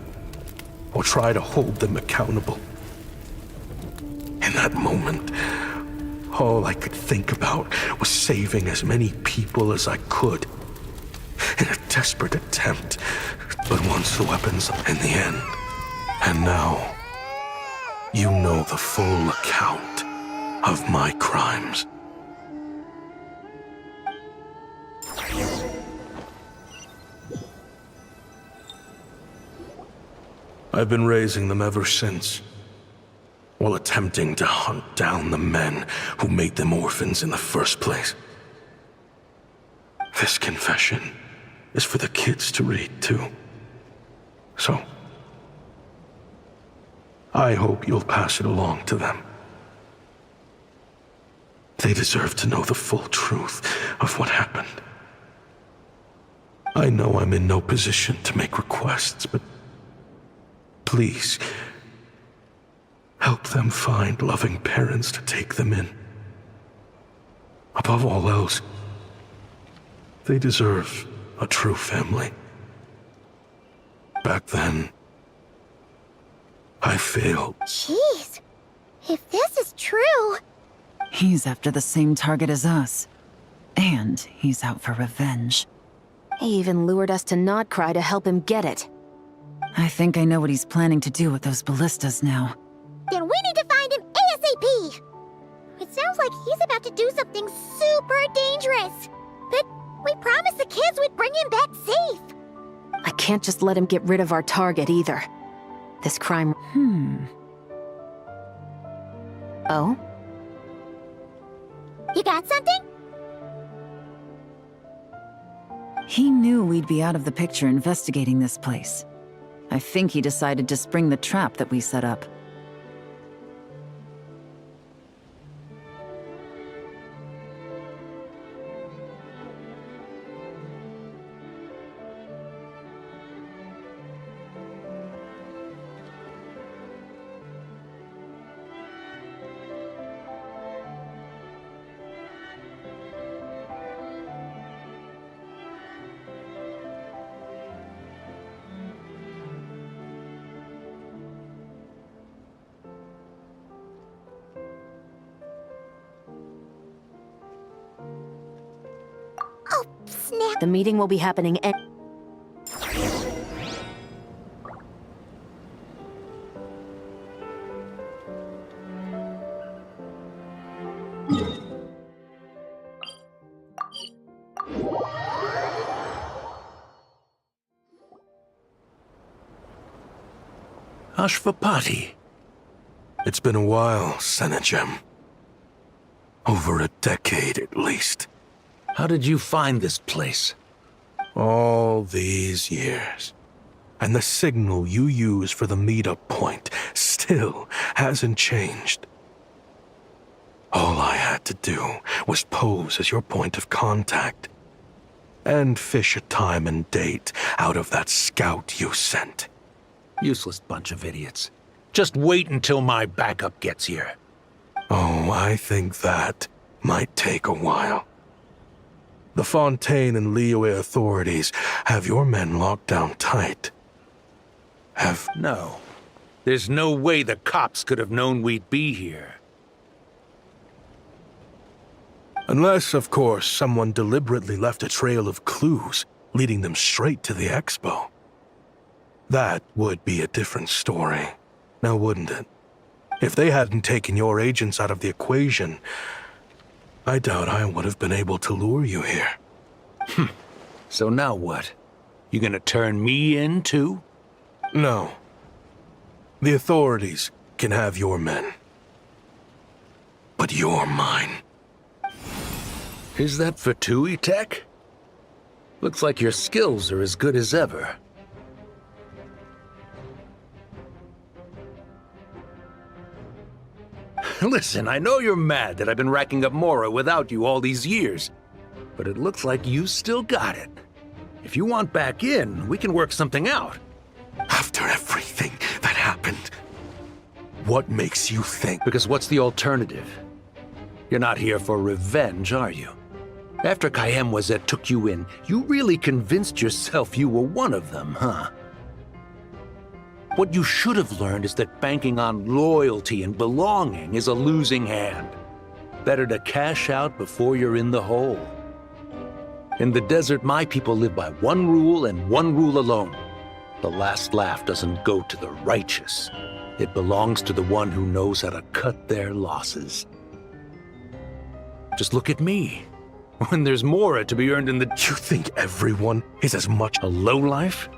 or try to hold them accountable. In that moment, all I could think about was saving as many people as I could in a desperate attempt, but once the weapons in the end. And now, you know the full account of my crimes. I've been raising them ever since, while attempting to hunt down the men who made them orphans in the first place. This confession is for the kids to read, too. So, I hope you'll pass it along to them. They deserve to know the full truth of what happened. I know I'm in no position to make requests, but please, help them find loving parents to take them in. Above all else, they deserve a true family. Back then, I failed. Jeez, if this is true... He's after the same target as us. And he's out for revenge. He even lured us to Nodcry to help him get it. I think I know what he's planning to do with those ballistas now. Then we need to find him ASAP! It sounds like he's about to do something super dangerous. But we promised the kids we'd bring him back safe. I can't just let him get rid of our target either. This crime... Oh? You got something? He knew we'd be out of the picture investigating this place. I think he decided to spring the trap that we set up. Oh, snap. The meeting will be happening Ashvapati. It's been a while, Senegem. Over a decade, at least. How did you find this place? All these years, And the signal you use for the meetup point still hasn't changed. All I had to do was pose as your point of contact and fish a time and date out of that scout you sent. Useless bunch of idiots. Just wait until my backup gets here. Oh, I think that might take a while. The Fontaine and Liyue authorities have your men locked down tight. No. There's no way the cops could have known we'd be here. Unless, of course, someone deliberately left a trail of clues leading them straight to the expo. That would be a different story, now wouldn't it? If they hadn't taken your agents out of the equation, I doubt I would have been able to lure you here. So now what? You gonna turn me in, too? No. The authorities can have your men. But you're mine. Is that for Tui Tech? Looks like your skills are as good as ever. Listen, I know you're mad that I've been racking up Mora without you all these years, but it looks like you still got it. If you want back in, we can work something out. After everything that happened, what makes you think? Because what's the alternative? You're not here for revenge, are you? After Kayemwazet took you in, you really convinced yourself you were one of them, huh? What you should have learned is that banking on loyalty and belonging is a losing hand. Better to cash out before you're in the hole. In the desert, my people live by one rule and one rule alone. The last laugh doesn't go to the righteous. It belongs to the one who knows how to cut their losses. Just look at me. When there's more to be earned in the... You think everyone is as much a lowlife?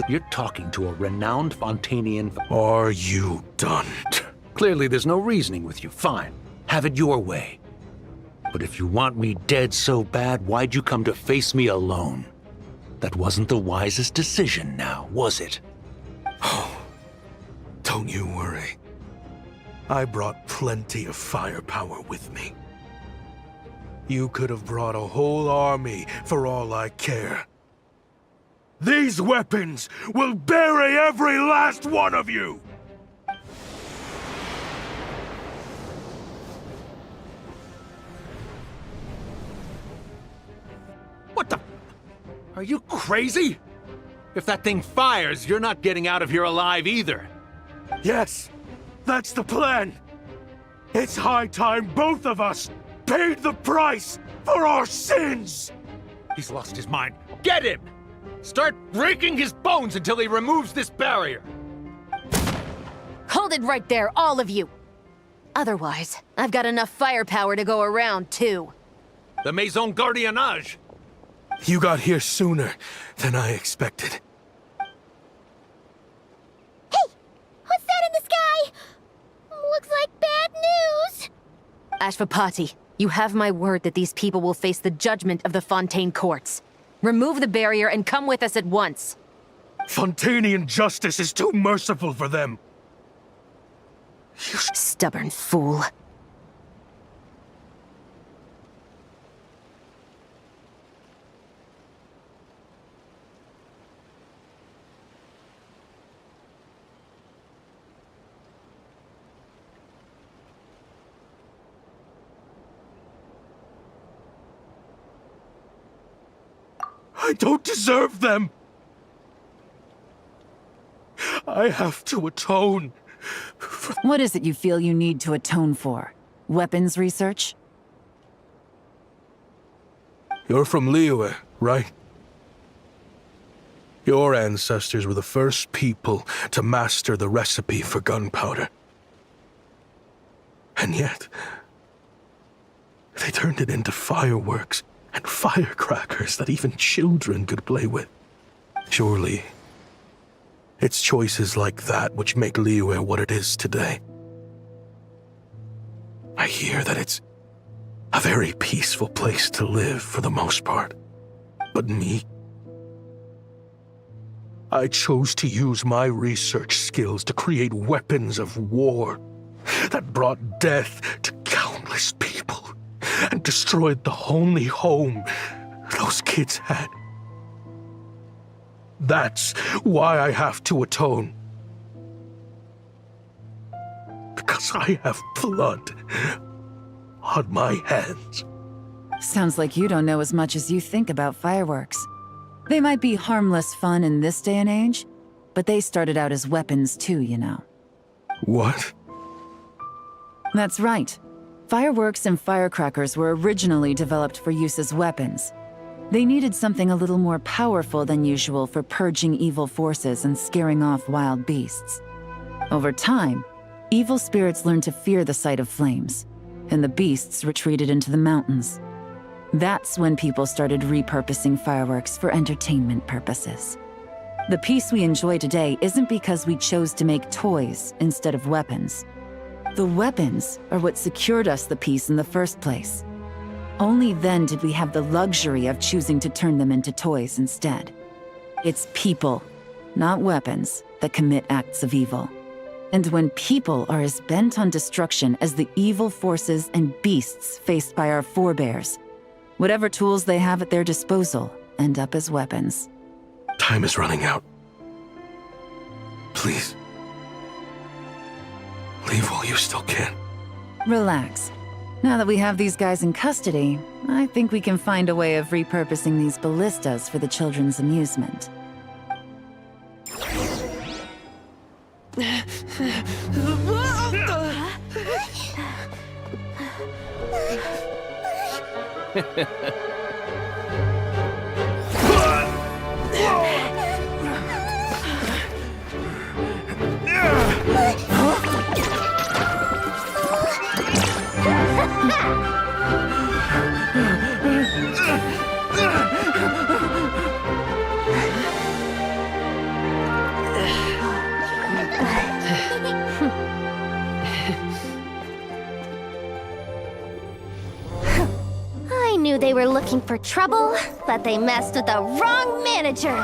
You're talking to a renowned Fontanian... Are you done? Clearly there's no reasoning with you. Fine. Have it your way. But if you want me dead so bad, why'd you come to face me alone? That wasn't the wisest decision now, was it? Oh, don't you worry. I brought plenty of firepower with me. You could have brought a whole army for all I care. These weapons will bury every last one of you! What the... Are you crazy? If that thing fires, you're not getting out of here alive either. Yes, that's the plan. It's high time both of us paid the price for our sins! He's lost his mind. Get him! Start breaking his bones until he removes this barrier! Hold it right there, all of you! Otherwise, I've got enough firepower to go around, too. The Maison Gardiennage! You got here sooner than I expected. Hey! What's that in the sky? Looks like bad news! Ashvapati, you have my word that these people will face the judgment of the Fontaine courts. Remove the barrier and come with us at once. Fontanian justice is too merciful for them. You stubborn fool. I don't deserve them. I have to atone. What is it you feel you need to atone for? Weapons research? You're from Liyue, right? Your ancestors were the first people to master the recipe for gunpowder. And yet, they turned it into fireworks and firecrackers that even children could play with. Surely, it's choices like that which make Liyue what it is today. I hear that it's a very peaceful place to live for the most part. But me? I chose to use my research skills to create weapons of war that brought death to countless people and destroyed the only home those kids had. That's why I have to atone. Because I have blood on my hands. Sounds like you don't know as much as you think about fireworks. They might be harmless fun in this day and age, but they started out as weapons too, you know. What? That's right. Fireworks and firecrackers were originally developed for use as weapons. They needed something a little more powerful than usual for purging evil forces and scaring off wild beasts. Over time, evil spirits learned to fear the sight of flames, and the beasts retreated into the mountains. That's when people started repurposing fireworks for entertainment purposes. The peace we enjoy today isn't because we chose to make toys instead of weapons. The weapons are what secured us the peace in the first place. Only then did we have the luxury of choosing to turn them into toys instead. It's people, not weapons, that commit acts of evil. And when people are as bent on destruction as the evil forces and beasts faced by our forebears, whatever tools they have at their disposal end up as weapons. Time is running out. Please. Leave while you still can. Relax. Now that we have these guys in custody, I think we can find a way of repurposing these ballistas for the children's amusement. I knew they were looking for trouble, but they messed with the wrong manager.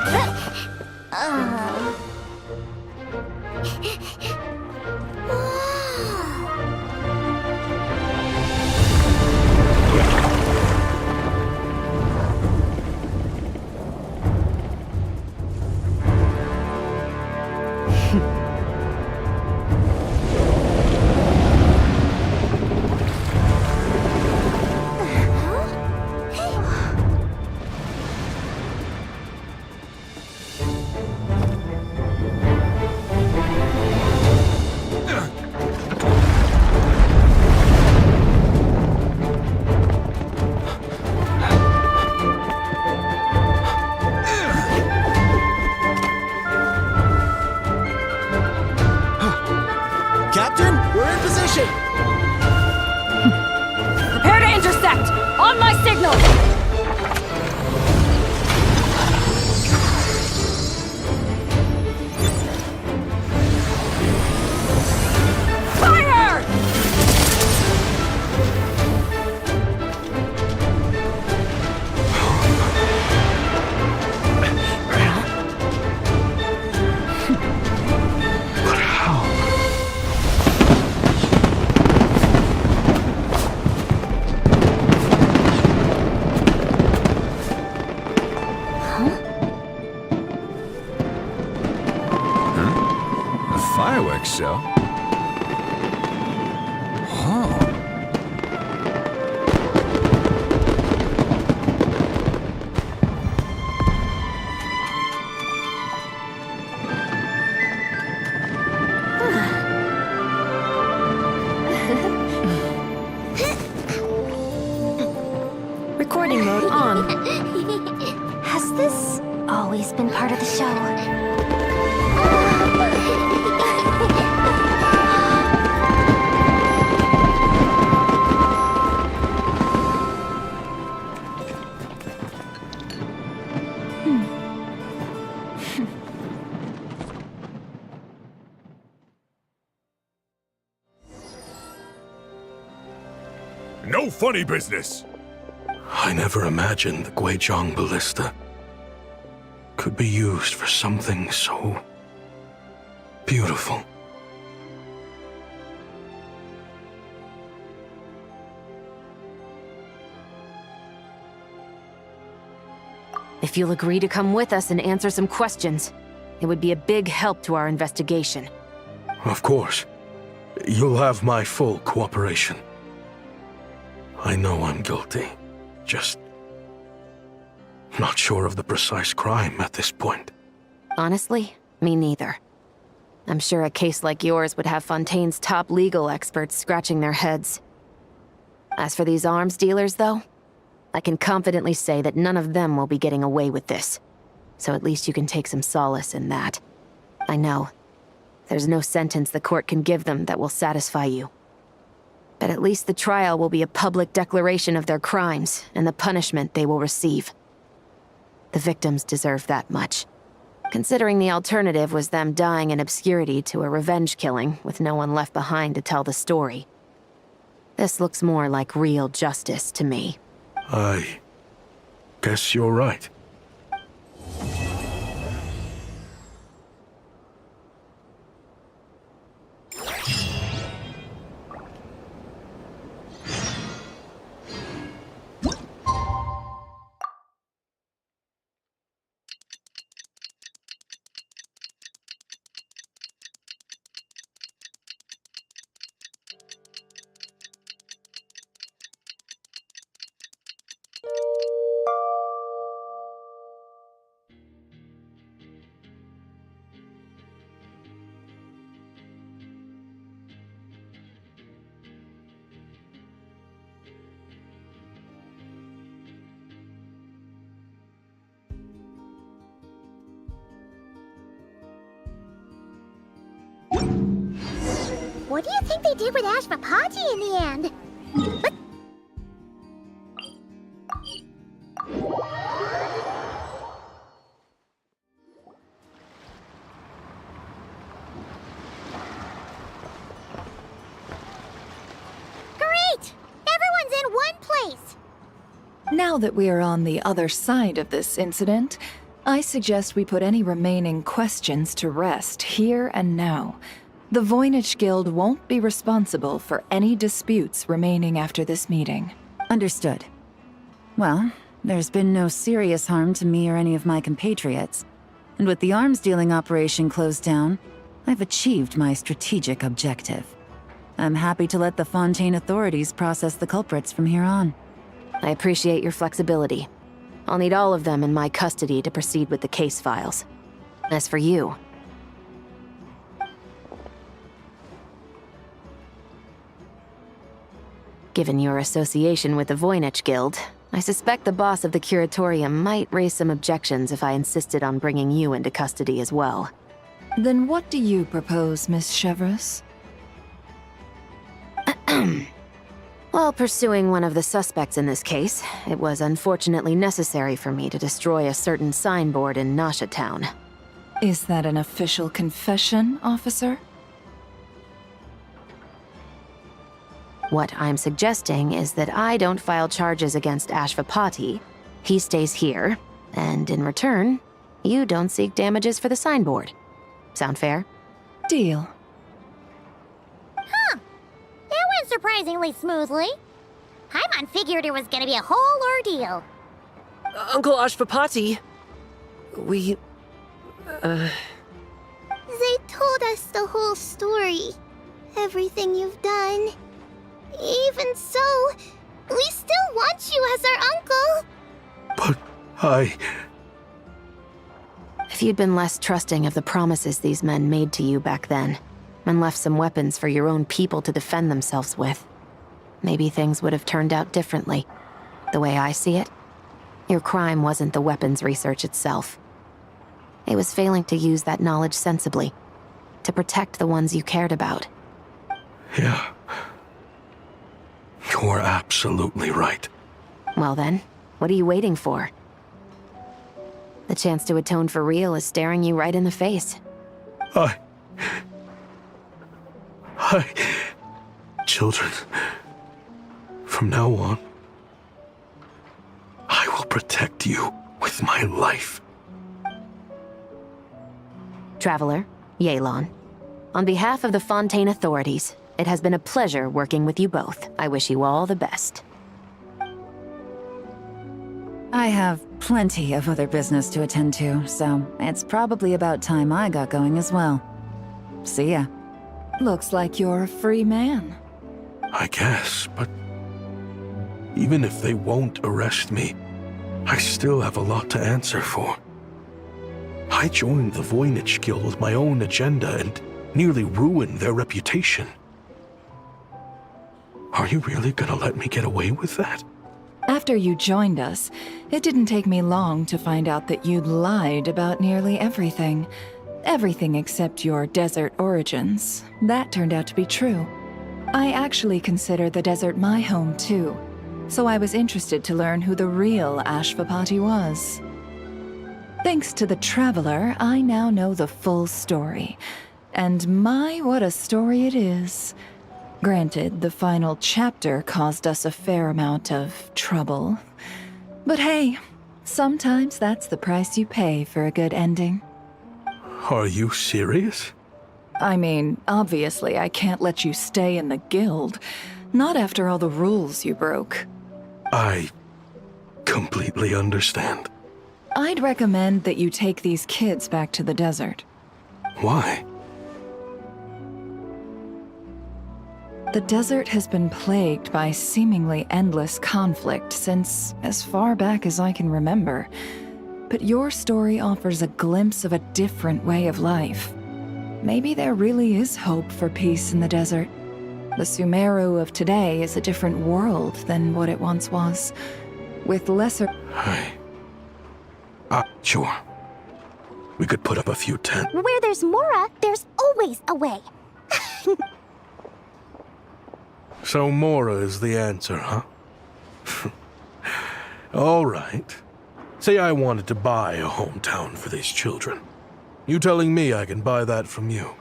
Captain, we're in position! Prepare to intercept! On my signal! Fire! But how? Fireworks show? Oh. Recording mode on. Has this always been part of the show? No funny business! I never imagined the Guizhong ballista could be used for something so beautiful. If you'll agree to come with us and answer some questions, it would be a big help to our investigation. Of course. You'll have my full cooperation. I know I'm guilty. Just not sure of the precise crime at this point. Honestly, me neither. I'm sure a case like yours would have Fontaine's top legal experts scratching their heads. As for these arms dealers, though, I can confidently say that none of them will be getting away with this. So at least you can take some solace in that. I know. There's no sentence the court can give them that will satisfy you. But at least the trial will be a public declaration of their crimes and the punishment they will receive. The victims deserve that much. Considering the alternative was them dying in obscurity to a revenge killing with no one left behind to tell the story. This looks more like real justice to me. I guess you're right. What do you think they did with Ashvapati in the end? Great! Everyone's in one place! Now that we are on the other side of this incident, I suggest we put any remaining questions to rest here and now. The Voynich Guild won't be responsible for any disputes remaining after this meeting. Understood. Well, there's been no serious harm to me or any of my compatriots. And with the arms dealing operation closed down, I've achieved my strategic objective. I'm happy to let the Fontaine authorities process the culprits from here on. I appreciate your flexibility. I'll need all of them in my custody to proceed with the case files. As for you, given your association with the Voynich Guild, I suspect the boss of the Curatorium might raise some objections if I insisted on bringing you into custody as well. Then what do you propose, Miss Chevreuse? While pursuing one of the suspects in this case, it was unfortunately necessary for me to destroy a certain signboard in Nasha Town. Is that an official confession, officer? What I'm suggesting is that I don't file charges against Ashvapati, he stays here, and in return, you don't seek damages for the signboard. Sound fair? Deal. Huh. That went surprisingly smoothly. Paimon figured it was gonna be a whole ordeal. Uncle Ashvapati, we... They told us the whole story. Everything you've done. Even so, we still want you as our uncle. But If you'd been less trusting of the promises these men made to you back then, and left some weapons for your own people to defend themselves with, maybe things would have turned out differently. The way I see it, your crime wasn't the weapons research itself. It was failing to use that knowledge sensibly, to protect the ones you cared about. Yeah. You're absolutely right. Well then, what are you waiting for? The chance to atone for real is staring you right in the face. Children, from now on, I will protect you with my life. Traveler, Yelan. On behalf of the Fontaine authorities, it has been a pleasure working with you both. I wish you all the best. I have plenty of other business to attend to, so it's probably about time I got going as well. See ya. Looks like you're a free man. I guess, but even if they won't arrest me, I still have a lot to answer for. I joined the Voynich Guild with my own agenda and nearly ruined their reputation. Are you really gonna let me get away with that? After you joined us, it didn't take me long to find out that you'd lied about nearly everything. Everything except your desert origins. That turned out to be true. I actually consider the desert my home too, so I was interested to learn who the real Ashvapati was. Thanks to the Traveler, I now know the full story. And my, what a story it is. Granted, the final chapter caused us a fair amount of trouble. But hey, sometimes that's the price you pay for a good ending. Are you serious? I mean, obviously I can't let you stay in the guild. Not after all the rules you broke. I completely understand. I'd recommend that you take these kids back to the desert. Why? The desert has been plagued by seemingly endless conflict since as far back as I can remember. But your story offers a glimpse of a different way of life. Maybe there really is hope for peace in the desert. The Sumeru of today is a different world than what it once was, with lesser... Sure. We could put up a few tents. Where there's Mora, there's always a way. So Mora is the answer, huh? All right. Say I wanted to buy a hometown for these children. You telling me I can buy that from you?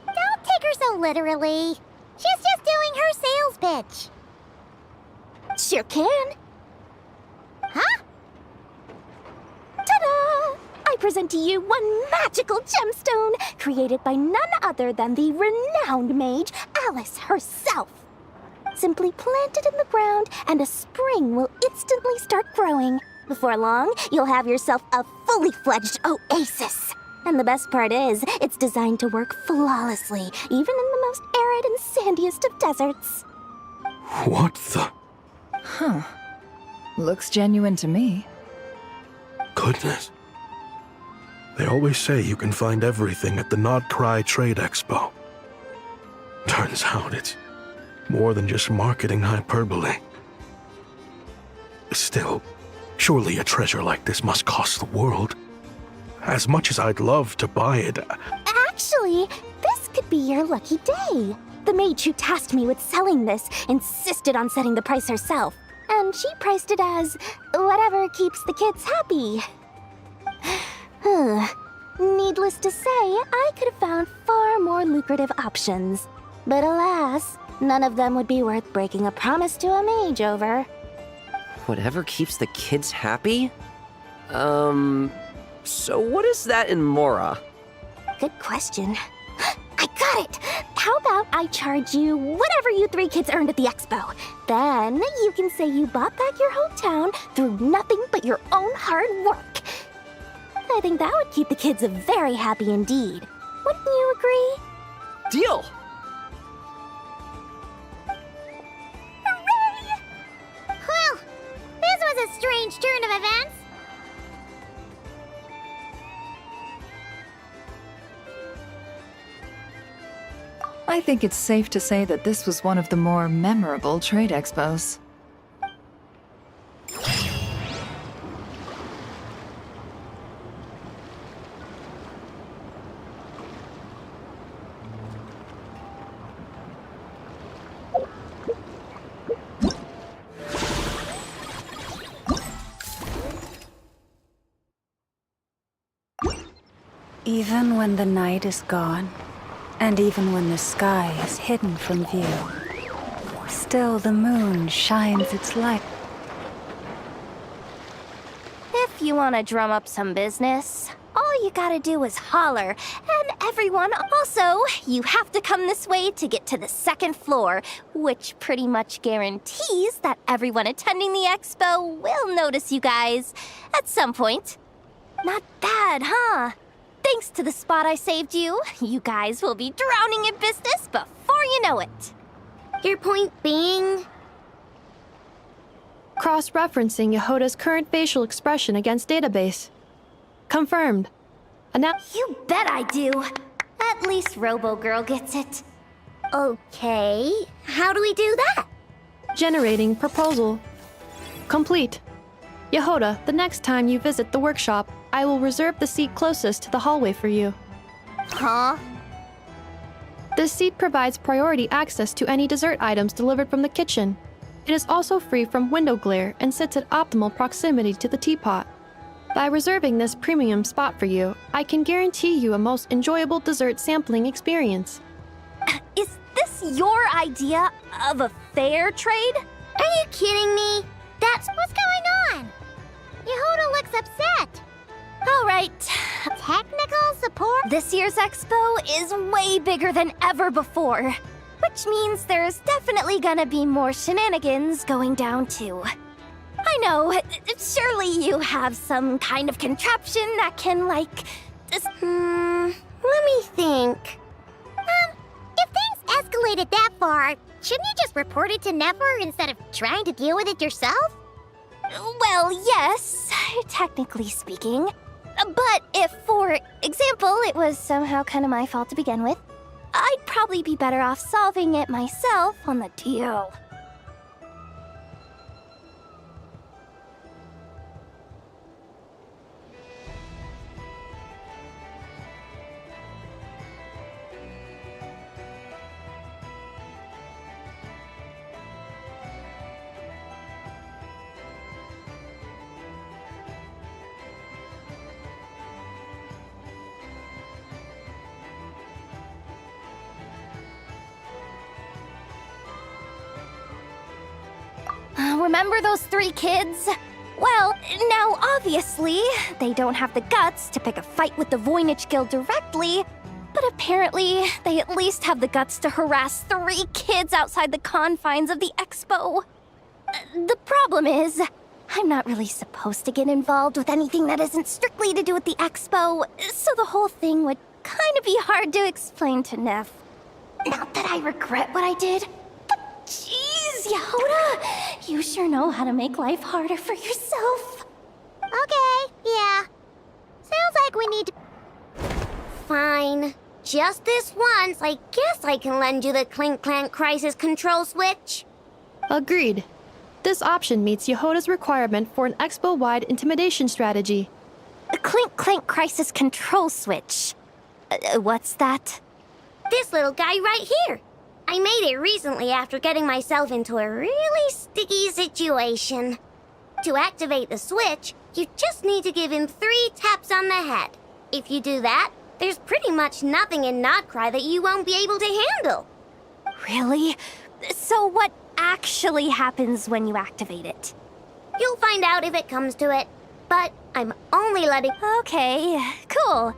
Don't take her so literally. She's just doing her sales pitch. Sure can. Huh? Ta-da! I present to you one magical gemstone created by none other than the renowned mage Alice herself. Simply plant it in the ground and a spring will instantly start growing. Before long, you'll have yourself a fully fledged oasis. And the best part is, it's designed to work flawlessly, even in the most arid and sandiest of deserts. What the? Huh. Looks genuine to me. Goodness. They always say you can find everything at the Nodcry Trade Expo. Turns out it's more than just marketing hyperbole. Still, surely a treasure like this must cost the world. As much as I'd love to buy it... Actually, this could be your lucky day. The mage who tasked me with selling this insisted on setting the price herself, and she priced it as whatever keeps the kids happy. Needless to say, I could have found far more lucrative options. But alas, none of them would be worth breaking a promise to a mage over. Whatever keeps the kids happy? So what is that in Mora? Good question. I got it! How about I charge you whatever you three kids earned at the expo? Then you can say you bought back your hometown through nothing but your own hard work. I think that would keep the kids very happy indeed. Wouldn't you agree? Deal! Hooray! Well, this was a strange turn of events. I think it's safe to say that this was one of the more memorable trade expos. Even when the night is gone, and even when the sky is hidden from view, still the moon shines its light. If you want to drum up some business, all all you gotta do is holler. And everyone, also, you have to come this way to get to the second floor, which pretty much guarantees that everyone attending the expo will notice you guys at some point. Not bad, huh? Thanks to the spot I saved you, you guys will be drowning in business before you know it. Your point being? Cross-referencing Yehoda's current facial expression against database. Confirmed. You bet I do. At least Robo-Girl gets it. Okay, how do we do that? Generating proposal. Complete. Yehoda, the next time you visit the workshop, I will reserve the seat closest to the hallway for you. Huh? This seat provides priority access to any dessert items delivered from the kitchen. It is also free from window glare and sits at optimal proximity to the teapot. By reserving this premium spot for you, I can guarantee you a most enjoyable dessert sampling experience. Is this your idea of a fair trade? Are you kidding me? That's what's going on. Yehoda looks upset. All right. Technical support? This year's expo is way bigger than ever before, which means there's definitely gonna be more shenanigans going down too. I know, surely you have some kind of contraption that can, like, let me think. If things escalated that far, shouldn't you just report it to Nefer instead of trying to deal with it yourself? Well, yes, technically speaking. But if, for example, it was somehow kind of my fault to begin with, I'd probably be better off solving it myself on the DL. Remember those 3 kids? Well, now obviously, they don't have the guts to pick a fight with the Voynich Guild directly, but apparently, they at least have the guts to harass 3 kids outside the confines of the expo. The problem is, I'm not really supposed to get involved with anything that isn't strictly to do with the expo, so the whole thing would kind of be hard to explain to Neff. Not that I regret what I did, but jeez, Yehoda, you sure know how to make life harder for yourself. Okay, yeah. Sounds like we need to... Fine. Just this once, I guess I can lend you the Clink Clank Crisis Control Switch. Agreed. This option meets Yehoda's requirement for an expo-wide intimidation strategy. The Clink Clank Crisis Control Switch. What's that? This little guy right here. I made it recently after getting myself into a really sticky situation. To activate the switch, you just need to give him 3 taps on the head. If you do that, there's pretty much nothing in Nodcry that you won't be able to handle. Really? So what actually happens when you activate it? You'll find out if it comes to it, but I'm only letting... Okay, cool.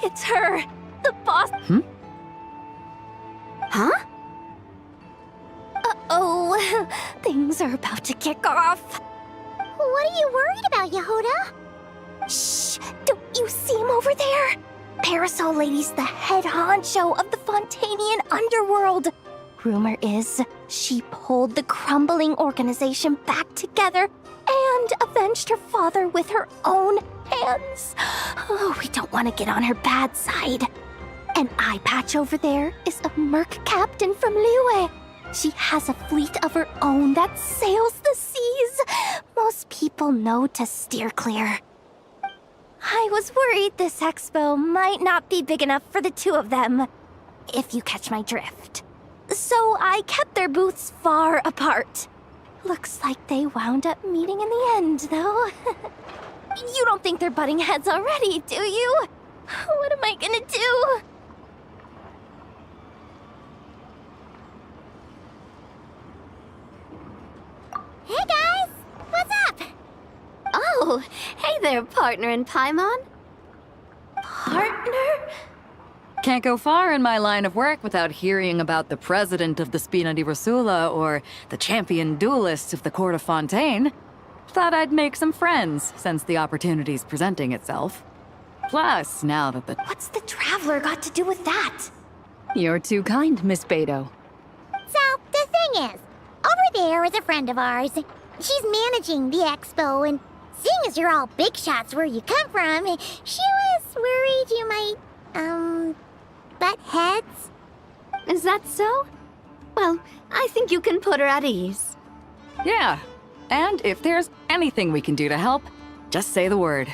It's her, the boss. Huh? Uh-oh, things are about to kick off. What are you worried about, Yehoda? Shh, don't you see him over there? Parasol Lady's the head honcho of the Fontanian underworld. Rumor is she pulled the crumbling organization back together and avenged her father with her own hands. Oh, we don't want to get on her bad side. An eye patch over there is a merc captain from Liyue. She has a fleet of her own that sails the seas. Most people know to steer clear. I was worried this expo might not be big enough for the two of them, if you catch my drift. So I kept their booths far apart. Looks like they wound up meeting in the end, though. You don't think they're butting heads already, do you? What am I gonna do? Hey guys! What's up? Oh, hey there, partner in Paimon. Partner? Can't go far in my line of work without hearing about the president of the Spina di Rosula or the champion duelists of the court of Fontaine. Thought I'd make some friends since the opportunity's presenting itself. Plus, now that the... What's the Traveler got to do with that? You're too kind, Miss Beto. So, the thing is, over there is a friend of ours. She's managing the expo, and seeing as you're all big shots where you come from, she was worried you might, butt heads. Is that so? Well, I think you can put her at ease. Yeah, and if there's anything we can do to help, just say the word.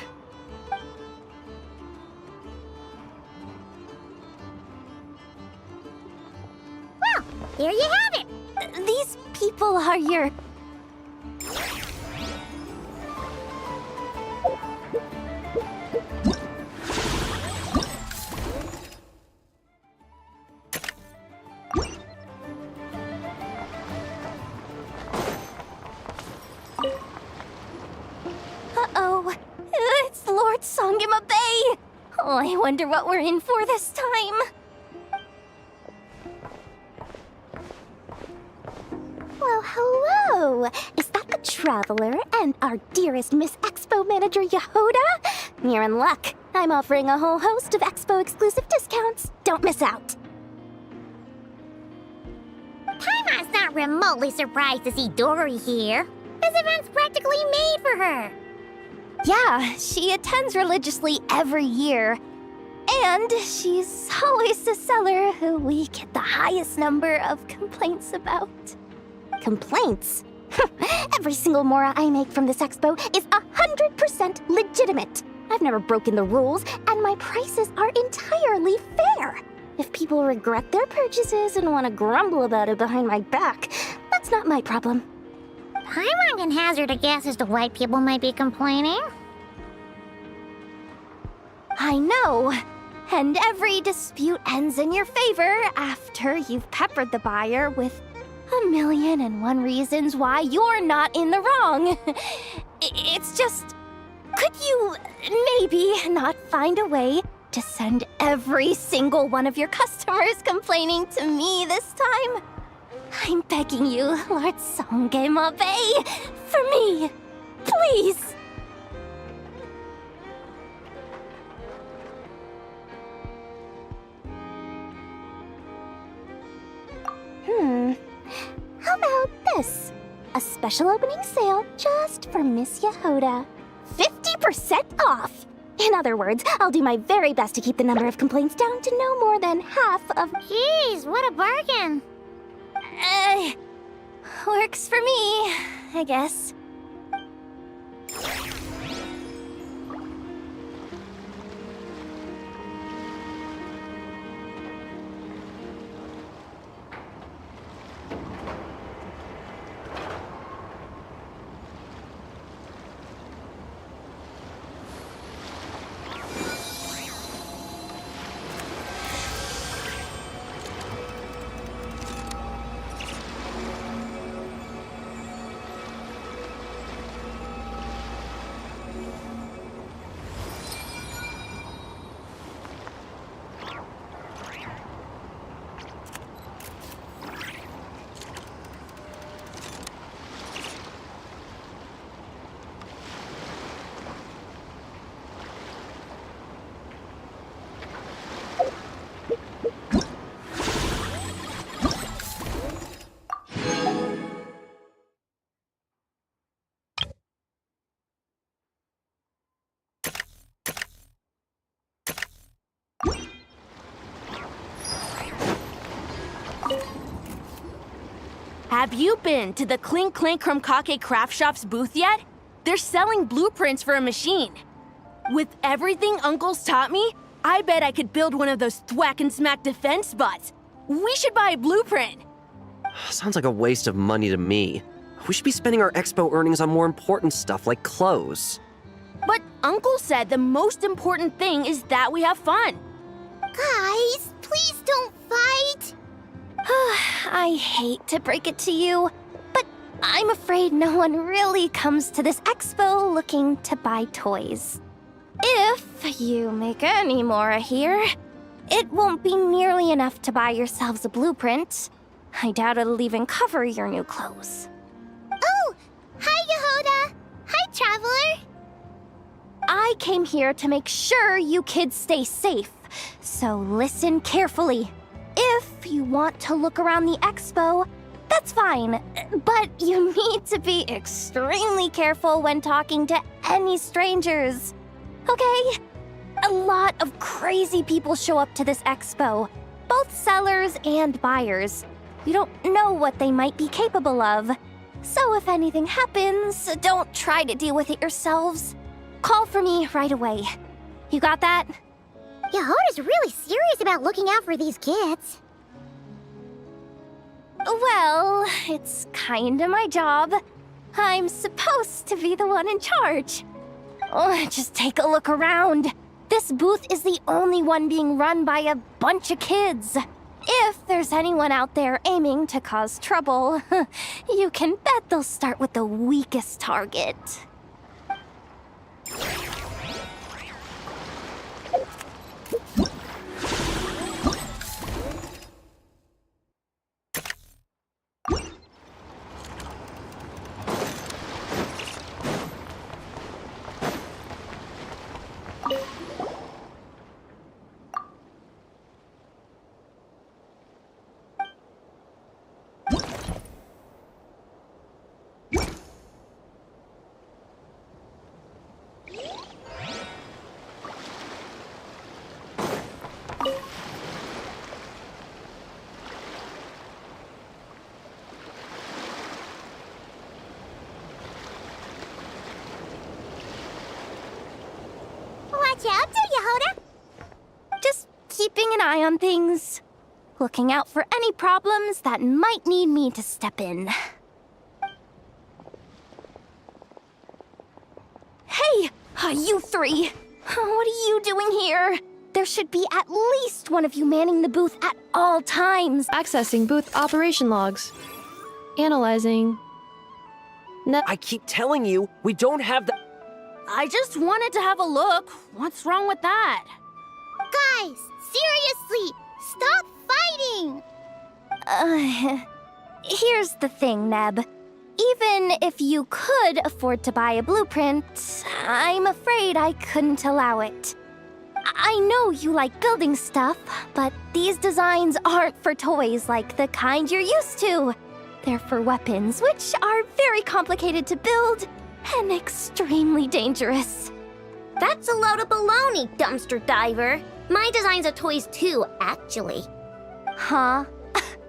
Well, there you have it. These people are your... Uh-oh. It's Lord Songima Bay. Oh, I wonder what we're in for this time. Well, hello. Is that the Traveler and our dearest Miss Expo Manager Yehoda? You're in luck. I'm offering a whole host of Expo exclusive discounts. Don't miss out. Paimon's not remotely surprised to see Dory here. This event's practically made for her. Yeah, she attends religiously every year. And she's always the seller who we get the highest number of complaints about. Complaints? Every single mora I make from this expo is 100% legitimate. I've never broken the rules, and my prices are entirely fair. If people regret their purchases and want to grumble about it behind my back, that's not my problem. Paimon can hazard a guess as to why people might be complaining. I know. And every dispute ends in your favor after you've peppered the buyer with 1,000,001 reasons why you're not in the wrong. It's just... Could you maybe not find a way to send every single one of your customers complaining to me this time? I'm begging you, Lord Songema Bay, for me, please. How about this? A special opening sale just for Miss Yehoda. 50% off! In other words, I'll do my very best to keep the number of complaints down to no more than half of... Jeez, what a bargain! Works for me, I guess. Have you been to the Clink Clank Krumkake Craft Shop's booth yet? They're selling blueprints for a machine. With everything Uncle's taught me, I bet I could build one of those thwack and smack defense bots. We should buy a blueprint. Sounds like a waste of money to me. We should be spending our expo earnings on more important stuff like clothes. But Uncle said the most important thing is that we have fun. Guys, please don't fight. I hate to break it to you, but I'm afraid no one really comes to this expo looking to buy toys. If you make any more here, it won't be nearly enough to buy yourselves a blueprint. I doubt it'll even cover your new clothes. Oh! Hi, Yehoda! Hi, Traveler! I came here to make sure you kids stay safe, so listen carefully. If you want to look around the expo, that's fine, but you need to be extremely careful when talking to any strangers. Okay? A lot of crazy people show up to this expo, both sellers and buyers. You don't know what they might be capable of. So if anything happens, don't try to deal with it yourselves. Call for me right away. You got that? Yehoda's really serious about looking out for these kids. Well, it's kinda my job. I'm supposed to be the one in charge. Oh, just take a look around. This booth is the only one being run by a bunch of kids. If there's anyone out there aiming to cause trouble, you can bet they'll start with the weakest target. Watch out, Yehoda! Just keeping an eye on things. Looking out for any problems that might need me to step in. Hey! You three! What are you doing here? There should be at least one of you manning the booth at all times. Accessing booth operation logs. Analyzing. I keep telling you, we don't have the... I just wanted to have a look. What's wrong with that? Guys, seriously, stop fighting! Here's the thing, Neb. Even if you could afford to buy a blueprint, I'm afraid I couldn't allow it. I know you like building stuff, but these designs aren't for toys like the kind you're used to. They're for weapons, which are very complicated to build and extremely dangerous. That's a load of baloney, dumpster diver. My designs are toys too, actually. Huh?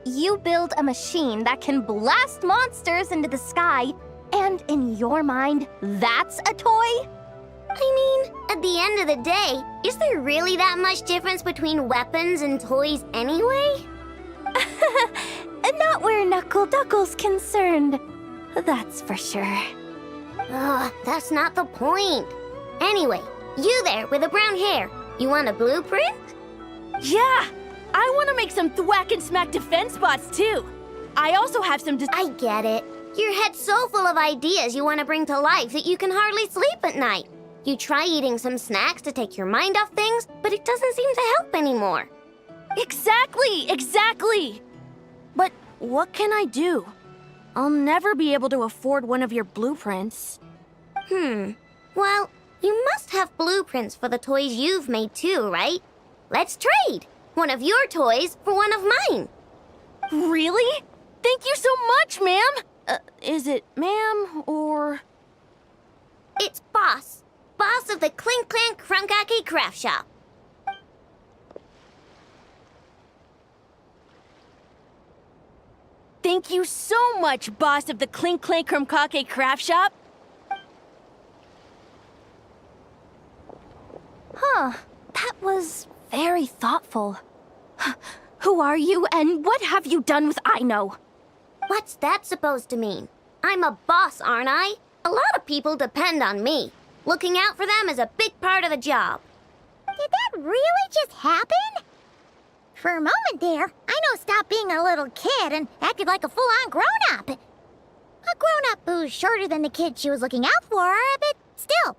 You build a machine that can blast monsters into the sky, and in your mind, that's a toy? I mean, at the end of the day, is there really that much difference between weapons and toys anyway? Not where Knuckle Duckle's concerned. That's for sure. Ugh, that's not the point. Anyway, you there with the brown hair, you want a blueprint? Yeah! I want to make some thwack and smack defense bots too. I also have some I get it. Your head's so full of ideas you want to bring to life that you can hardly sleep at night. You try eating some snacks to take your mind off things, but it doesn't seem to help anymore. Exactly! But what can I do? I'll never be able to afford one of your blueprints. Well, you must have blueprints for the toys you've made too, right? Let's trade! One of your toys for one of mine. Really? Thank you so much, ma'am! Is it ma'am or... It's Boss. Boss of the Clink Clank Krumkake Craft Shop. Thank Thank you so much, boss of the Clink Clank Krumkake craft shop. Huh. That was very thoughtful. Who are you, and what have you done with Aino? What's that supposed to mean? I'm a boss, aren't I? A lot of people depend on me. Looking out for them is a big part of the job. Did that really just happen? For a moment there, Aino stopped being a little kid and acted like a full-on grown-up. A grown-up who's shorter than the kid she was looking out for, but still.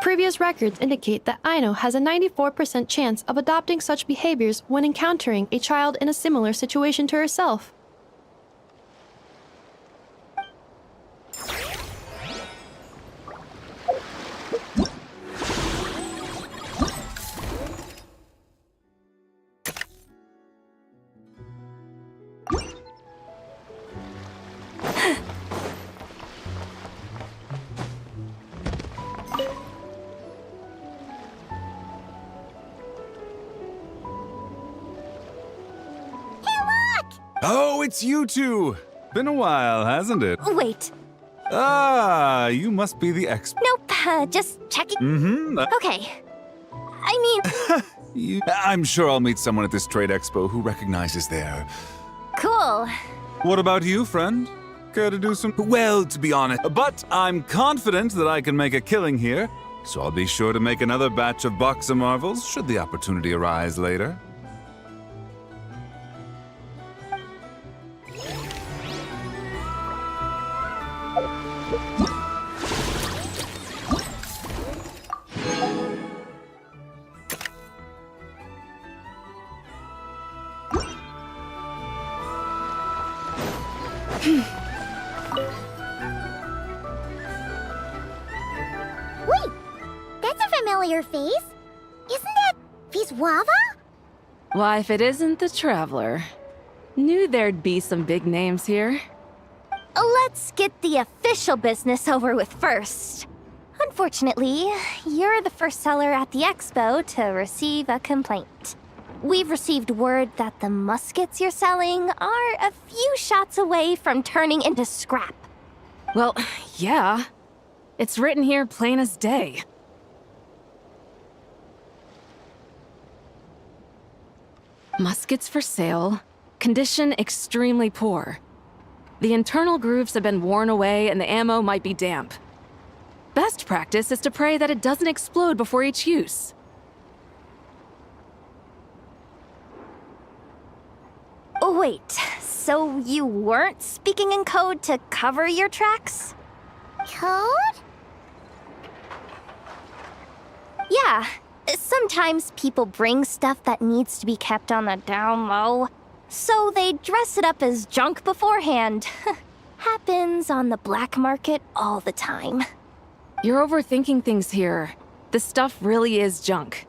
Previous records indicate that Aino has a 94% chance of adopting such behaviors when encountering a child in a similar situation to herself. Oh, it's you two! Been a while, hasn't it? Wait. Ah, you must be the expert. Nope, just checking. Mm-hmm. Okay. I mean... I'm sure I'll meet someone at this trade expo who recognizes their... Cool. What about you, friend? Care to do some... Well, to be honest, but I'm confident that I can make a killing here, so I'll be sure to make another batch of Box of Marvels should the opportunity arise later. Wait, that's a familiar face. Isn't that Viswava? Why, if it isn't the Traveler. Knew there'd be some big names here. Let's get the official business over with first. Unfortunately, you're the first seller at the expo to receive a complaint. We've received word that the muskets you're selling are a few shots away from turning into scrap. Well, yeah. It's written here plain as day. Muskets for sale. Condition extremely poor. The internal grooves have been worn away and the ammo might be damp. Best practice is to pray that it doesn't explode before each use. Wait, so you weren't speaking in code to cover your tracks? Code? Yeah. Sometimes people bring stuff that needs to be kept on the down low, so they dress it up as junk beforehand. Happens on the black market all the time. You're overthinking things here. This stuff really is junk.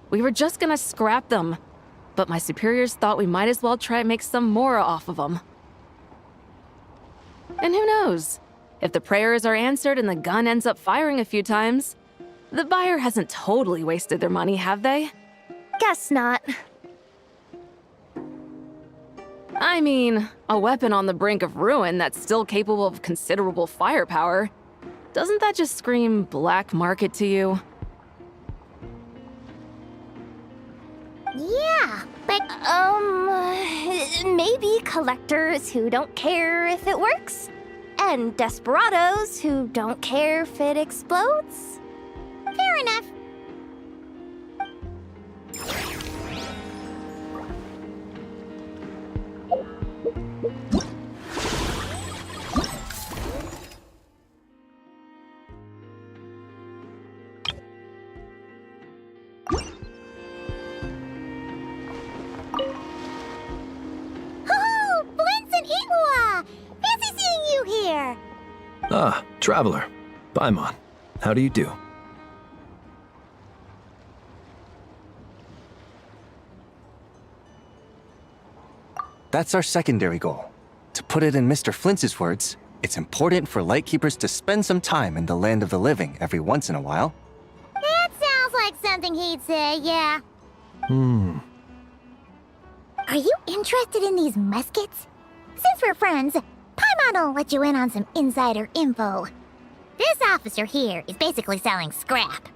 We were just gonna scrap them, but my superiors thought we might as well try and make some more off of them. And who knows? If the prayers are answered and the gun ends up firing a few times, the buyer hasn't totally wasted their money, have they? Guess not. I mean, a weapon on the brink of ruin that's still capable of considerable firepower. Doesn't that just scream black market to you? Yeah, but... Maybe collectors who don't care if it works, and desperados who don't care if it explodes? Fair enough. Ah, Traveler. Paimon. How do you do? That's our secondary goal. To put it in Mr. Flintz's words, it's important for Lightkeepers to spend some time in the land of the living every once in a while. That sounds like something he'd say, yeah. Are you interested in these muskets? Since we're friends, Paimon will let you in on some insider info. This officer here is basically selling scrap.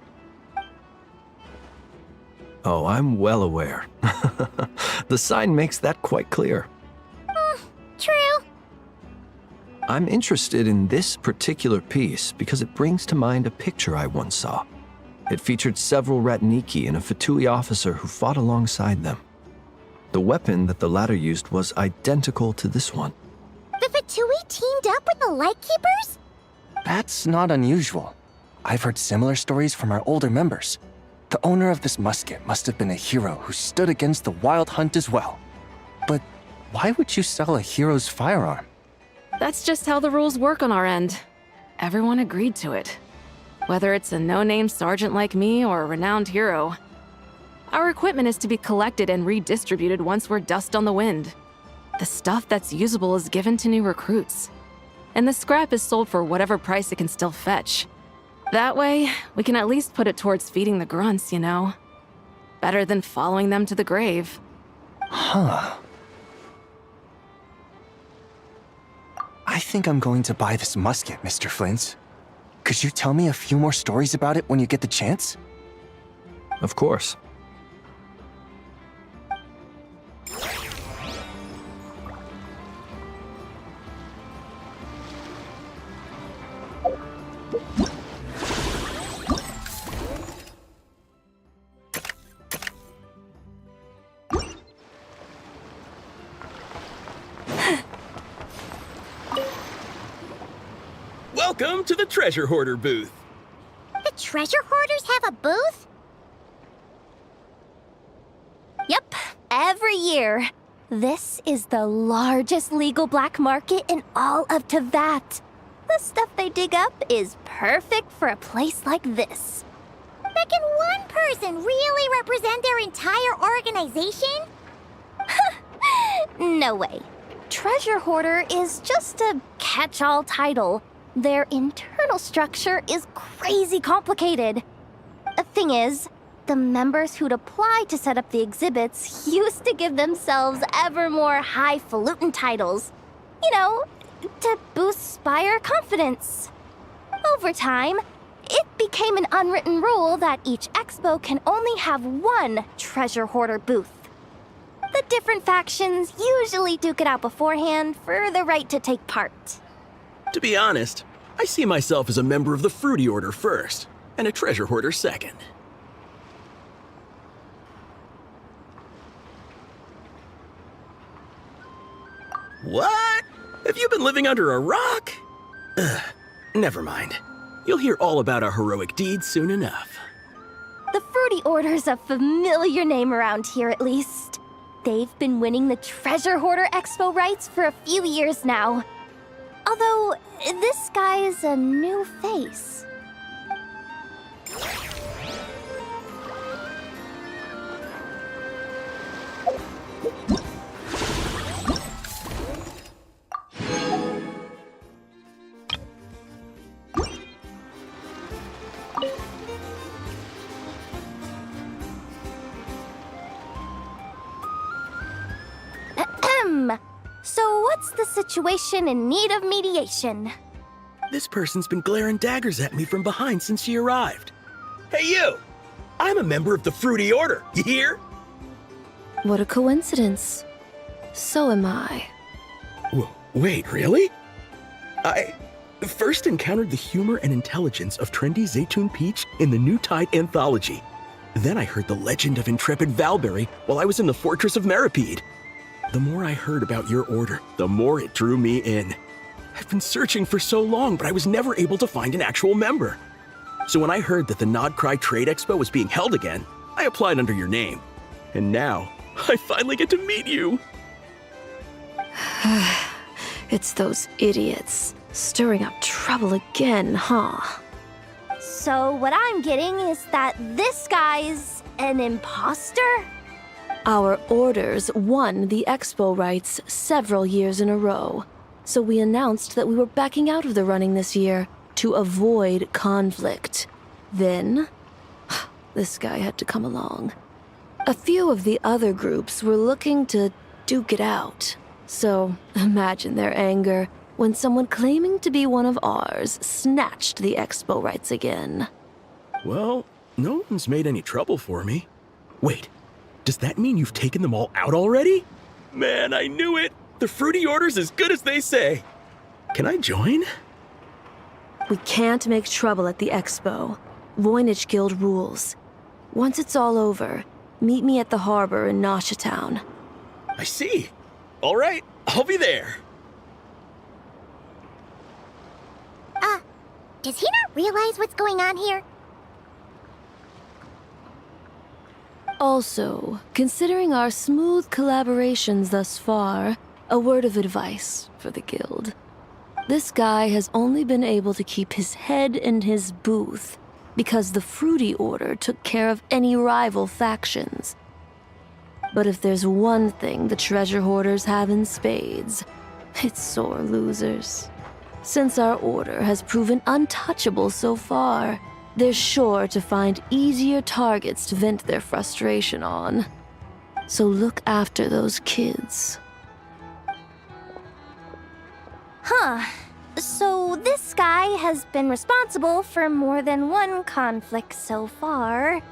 Oh, I'm well aware. The sign makes that quite clear. True. I'm interested in this particular piece because it brings to mind a picture I once saw. It featured several Ratniki and a Fatui officer who fought alongside them. The weapon that the latter used was identical to this one. The Fatui teamed up with the Lightkeepers? That's not unusual. I've heard similar stories from our older members. The owner of this musket must have been a hero who stood against the Wild Hunt as well. But why would you sell a hero's firearm? That's just how the rules work on our end. Everyone agreed to it. Whether it's a no-name sergeant like me or a renowned hero. Our equipment is to be collected and redistributed once we're dust on the wind. The stuff that's usable is given to new recruits. And the scrap is sold for whatever price it can still fetch. That way, we can at least put it towards feeding the grunts, you know? Better than following them to the grave. Huh. I think I'm going to buy this musket, Mr. Flint. Could you tell me a few more stories about it when you get the chance? Of course. Welcome to the Treasure Hoarder booth. The Treasure Hoarders have a booth? Yep, every year. This is the largest legal black market in all of Tevat. The stuff they dig up is perfect for a place like this. But can one person really represent their entire organization? No way. Treasure Hoarder is just a catch-all title. Their internal structure is crazy complicated. The thing is, the members who'd apply to set up the exhibits used to give themselves ever more highfalutin titles. You know, to boost Spire confidence. Over time, it became an unwritten rule that each expo can only have one Treasure Hoarder booth. The different factions usually duke it out beforehand for the right to take part. To be honest, I see myself as a member of the Fruity Order first, and a Treasure Hoarder second. What? Have you been living under a rock? Ugh, never mind. You'll hear all about our heroic deeds soon enough. The Fruity Order's a familiar name around here, at least. They've been winning the Treasure Hoarder Expo rights for a few years now. Although, this guy's a new face. So what's the situation in need of mediation? This person's been glaring daggers at me from behind since she arrived. Hey you! I'm a member of the Fruity Order, you hear? What a coincidence. So am I. Wait, really? I first encountered the humor and intelligence of trendy Zaytun Peach in the New Tide anthology. Then I heard the legend of intrepid Valberry while I was in the Fortress of Meripede. The more I heard about your order, the more it drew me in. I've been searching for so long, but I was never able to find an actual member. So when I heard that the Nodcry Trade Expo was being held again, I applied under your name. And now, I finally get to meet you. It's those idiots. Stirring up trouble again, huh? So what I'm getting is that this guy's an imposter? Our orders won the expo rights several years in a row, so we announced that we were backing out of the running this year to avoid conflict. Then, this guy had to come along. A few of the other groups were looking to duke it out, So, imagine their anger when someone claiming to be one of ours snatched the expo rights again. Well, no one's made any trouble for me. Wait, does that mean you've taken them all out already? Man, I knew it! The fruity order's as good as they say. Can I join? We can't make trouble at the expo. Voynich Guild rules. Once it's all over, meet me at the harbor in Nasha Town. I see. All right, I'll be there. Does he not realize what's going on here? Also, considering our smooth collaborations thus far, a word of advice for the guild. This guy has only been able to keep his head in his booth because the Fruity Order took care of any rival factions. But if there's one thing the treasure hoarders have in spades, it's sore losers. Since our order has proven untouchable so far, they're sure to find easier targets to vent their frustration on. So look after those kids. Huh. So this guy has been responsible for more than one conflict so far.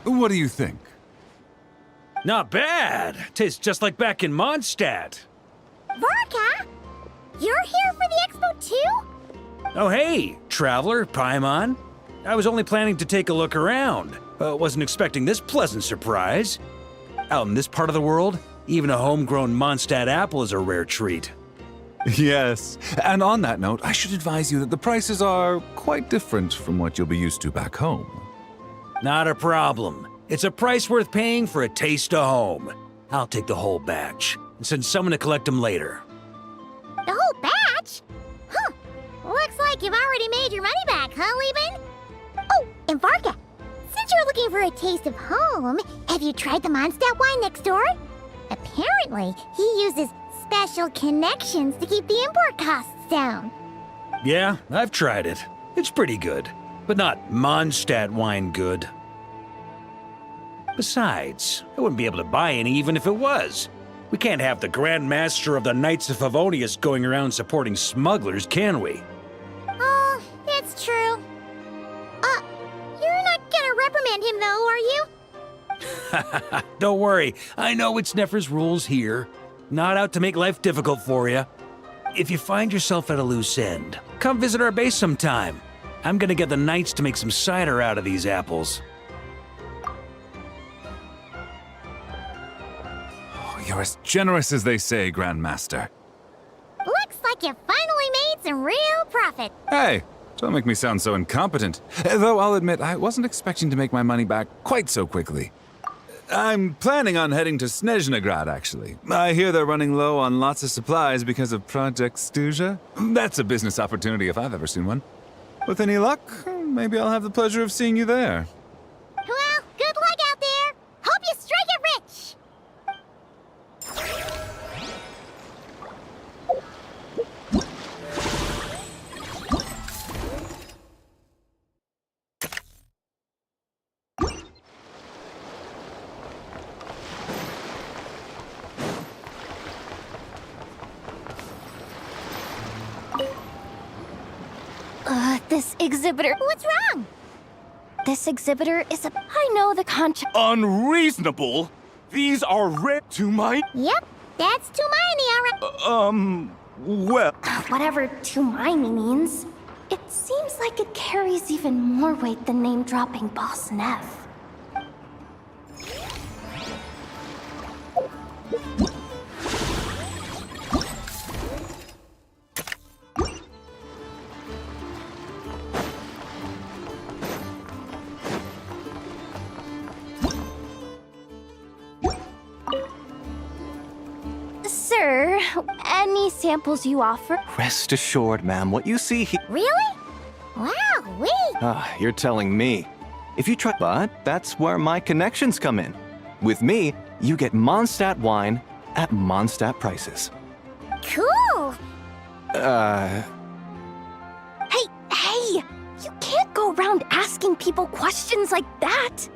What do you think? Not bad. Tastes just like back in Mondstadt. Varka? You're here for the expo too? Oh hey, Traveler, Paimon. I was only planning to take a look around. Wasn't expecting this pleasant surprise. Out in this part of the world, even a homegrown Mondstadt apple is a rare treat. Yes, and on that note, I should advise you that the prices are quite different from what you'll be used to back home. Not a problem. It's a price worth paying for a taste of home. I'll take the whole batch and send someone to collect them later. The whole batch? Huh. Looks like you've already made your money back, huh, Lieben? Oh, and Varka, since you're looking for a taste of home, have you tried the Mondstadt wine next door? Apparently, he uses special connections to keep the import costs down. Yeah, I've tried it. It's pretty good, but not Mondstadt wine good. Besides, I wouldn't be able to buy any even if it was. We can't have the Grand Master of the Knights of Favonius going around supporting smugglers, can we? Oh, it's true. You're not gonna reprimand him though, are you? Don't worry, I know it's Nefer's rules here. Not out to make life difficult for you. If you find yourself at a loose end, come visit our base sometime. I'm gonna get the Knights to make some cider out of these apples. You're as generous as they say, Grandmaster. Looks like you finally made some real profit. Hey, don't make me sound so incompetent. Though I'll admit, I wasn't expecting to make my money back quite so quickly. I'm planning on heading to Snezhnegrad, actually. I hear they're running low on lots of supplies because of Project Stuja. That's a business opportunity if I've ever seen one. With any luck, maybe I'll have the pleasure of seeing you there. Well, good luck out there. Hope you strike it rich. This exhibitor... What's wrong? This exhibitor is a... I know the contract... Unreasonable? These are rare to my... Yep, that's Tumaini, alright. Well... Whatever Tumaini means. It seems like it carries even more weight than name-dropping Boss Neff. Sir, any samples you offer? Rest assured, ma'am, what you see here. Really? Wow, You're telling me. If you try. But that's where my connections come in. With me, you get Mondstadt wine at Mondstadt prices. Cool! Hey! You can't go around asking people questions like that!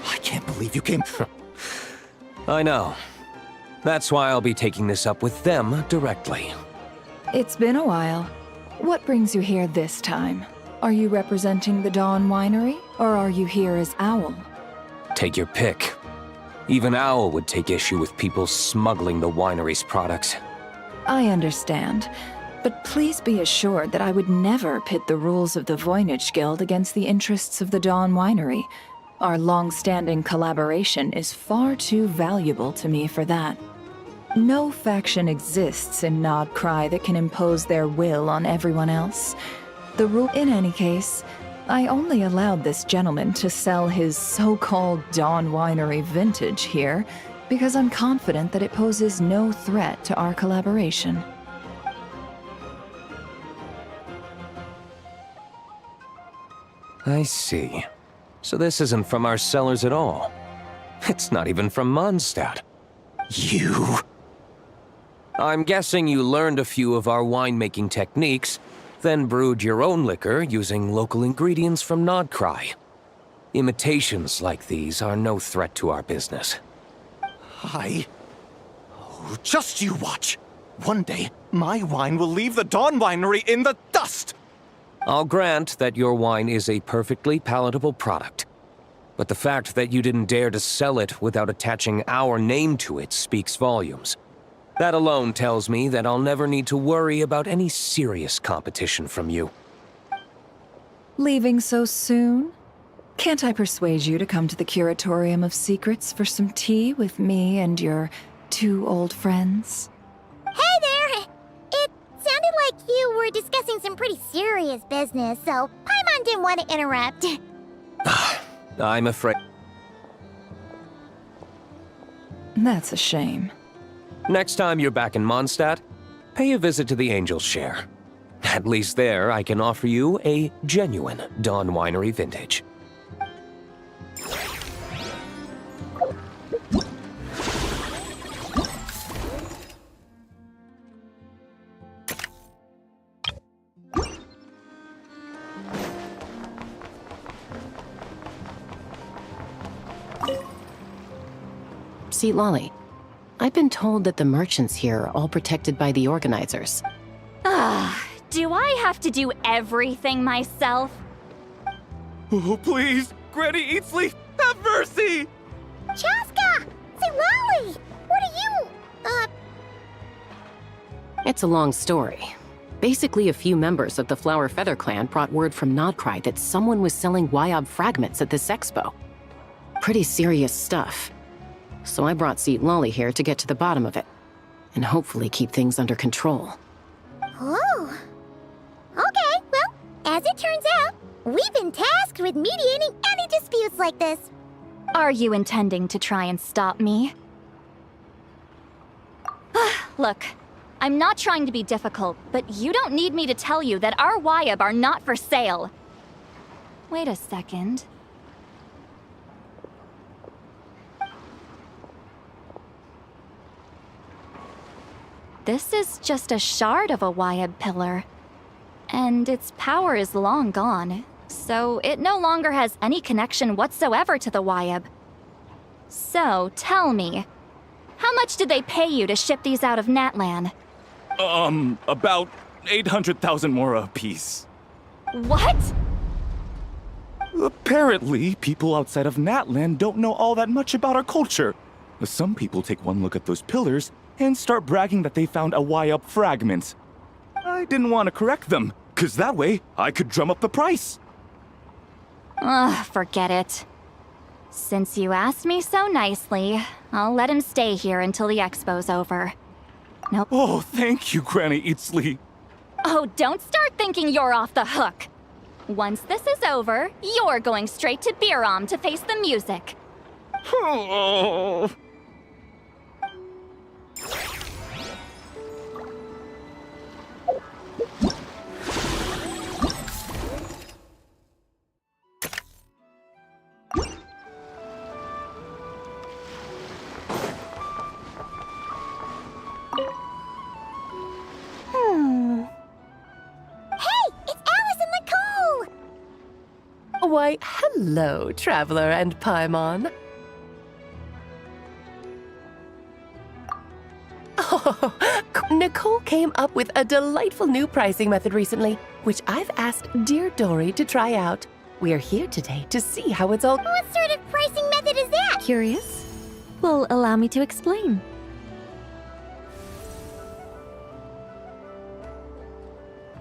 I can't believe you came. I know. That's why I'll be taking this up with them directly. It's been a while. What brings you here this time? Are you representing the Dawn Winery, or are you here as Owl? Take your pick. Even Owl would take issue with people smuggling the winery's products. I understand, but please be assured that I would never pit the rules of the Voynich Guild against the interests of the Dawn Winery. Our long-standing collaboration is far too valuable to me for that. No faction exists in Nodcry that can impose their will on everyone else. In any case, I only allowed this gentleman to sell his so-called Dawn Winery vintage here because I'm confident that it poses no threat to our collaboration. I see. So this isn't from our cellars at all. It's not even from Mondstadt. You? I'm guessing you learned a few of our winemaking techniques, then brewed your own liquor using local ingredients from Nodcry. Imitations like these are no threat to our business. Oh, just you watch. One day, my wine will leave the Dawn Winery in the dust! I'll grant that your wine is a perfectly palatable product. But the fact that you didn't dare to sell it without attaching our name to it speaks volumes. That alone tells me that I'll never need to worry about any serious competition from you. Leaving so soon? Can't I persuade you to come to the Curatorium of Secrets for some tea with me and your two old friends? Hey there! It sounded like you were discussing some pretty serious business, so Paimon didn't want to interrupt. I'm afraid. That's a shame. Next time you're back in Mondstadt, pay a visit to the Angel's Share. At least there, I can offer you a genuine Dawn Winery vintage. See, Lolly, I've been told that the merchants here are all protected by the organizers. Do I have to do everything myself? Oh, please! Granny Eatsley, have mercy! Chaska! Say, Lolly! What are you, It's a long story. Basically, a few members of the Flower Feather clan brought word from Nodcry that someone was selling Wyob fragments at this expo. Pretty serious stuff. So I brought Seat Lolly here to get to the bottom of it, and hopefully keep things under control. Oh. Okay, well, as it turns out, we've been tasked with mediating any disputes like this. Are you intending to try and stop me? Look, I'm not trying to be difficult, but you don't need me to tell you that our Wyob are not for sale. Wait a second. This is just a shard of a Wyob pillar, and its power is long gone, so it no longer has any connection whatsoever to the Wyob. So, tell me, how much did they pay you to ship these out of Natlan? About 800,000 more apiece. What? Apparently, people outside of Natlan don't know all that much about our culture. Some people take one look at those pillars and start bragging that they found a Wyob fragment. I didn't want to correct them, because that way I could drum up the price. Forget it. Since you asked me so nicely, I'll let him stay here until the expo's over. Nope. Oh, thank you, Granny Eatsley. Oh, don't start thinking you're off the hook. Once this is over, you're going straight to Biram to face the music. Why, hello, Traveler and Paimon. Oh, Nicole came up with a delightful new pricing method recently, which I've asked dear Dory to try out. We're here today to see how it's all— What sort of pricing method is that? Curious? Well, allow me to explain.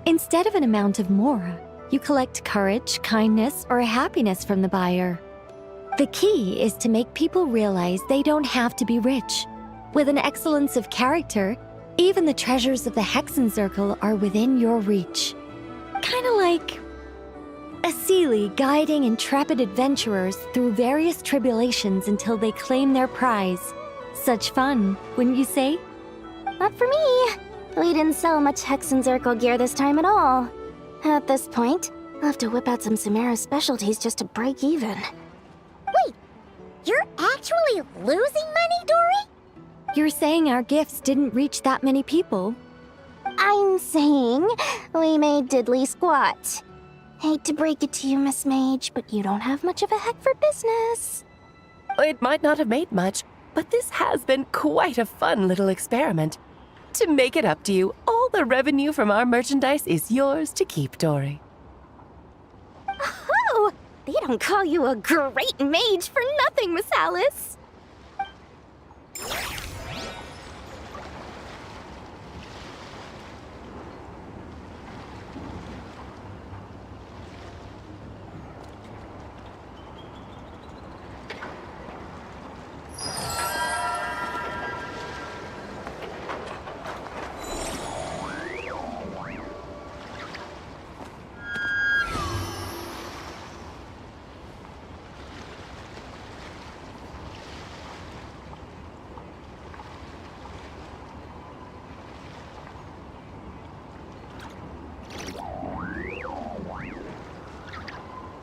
Instead of an amount of mora, you collect courage, kindness, or happiness from the buyer. The key is to make people realize they don't have to be rich. With an excellence of character, even the treasures of the Hexen Circle are within your reach. Kinda like a Seelie guiding intrepid adventurers through various tribulations until they claim their prize. Such fun, wouldn't you say? Not for me. We didn't sell much Hexen Circle gear this time at all. At this point, I'll have to whip out some Samara specialties just to break even. Wait, you're actually losing money, Dory? You're saying our gifts didn't reach that many people? I'm saying we made diddly squat. Hate to break it to you, Miss Mage, but you don't have much of a heck for business. It might not have made much, but this has been quite a fun little experiment. To make it up to you, all the revenue from our merchandise is yours to keep, Dory. Oh, they don't call you a great mage for nothing, Miss Alice.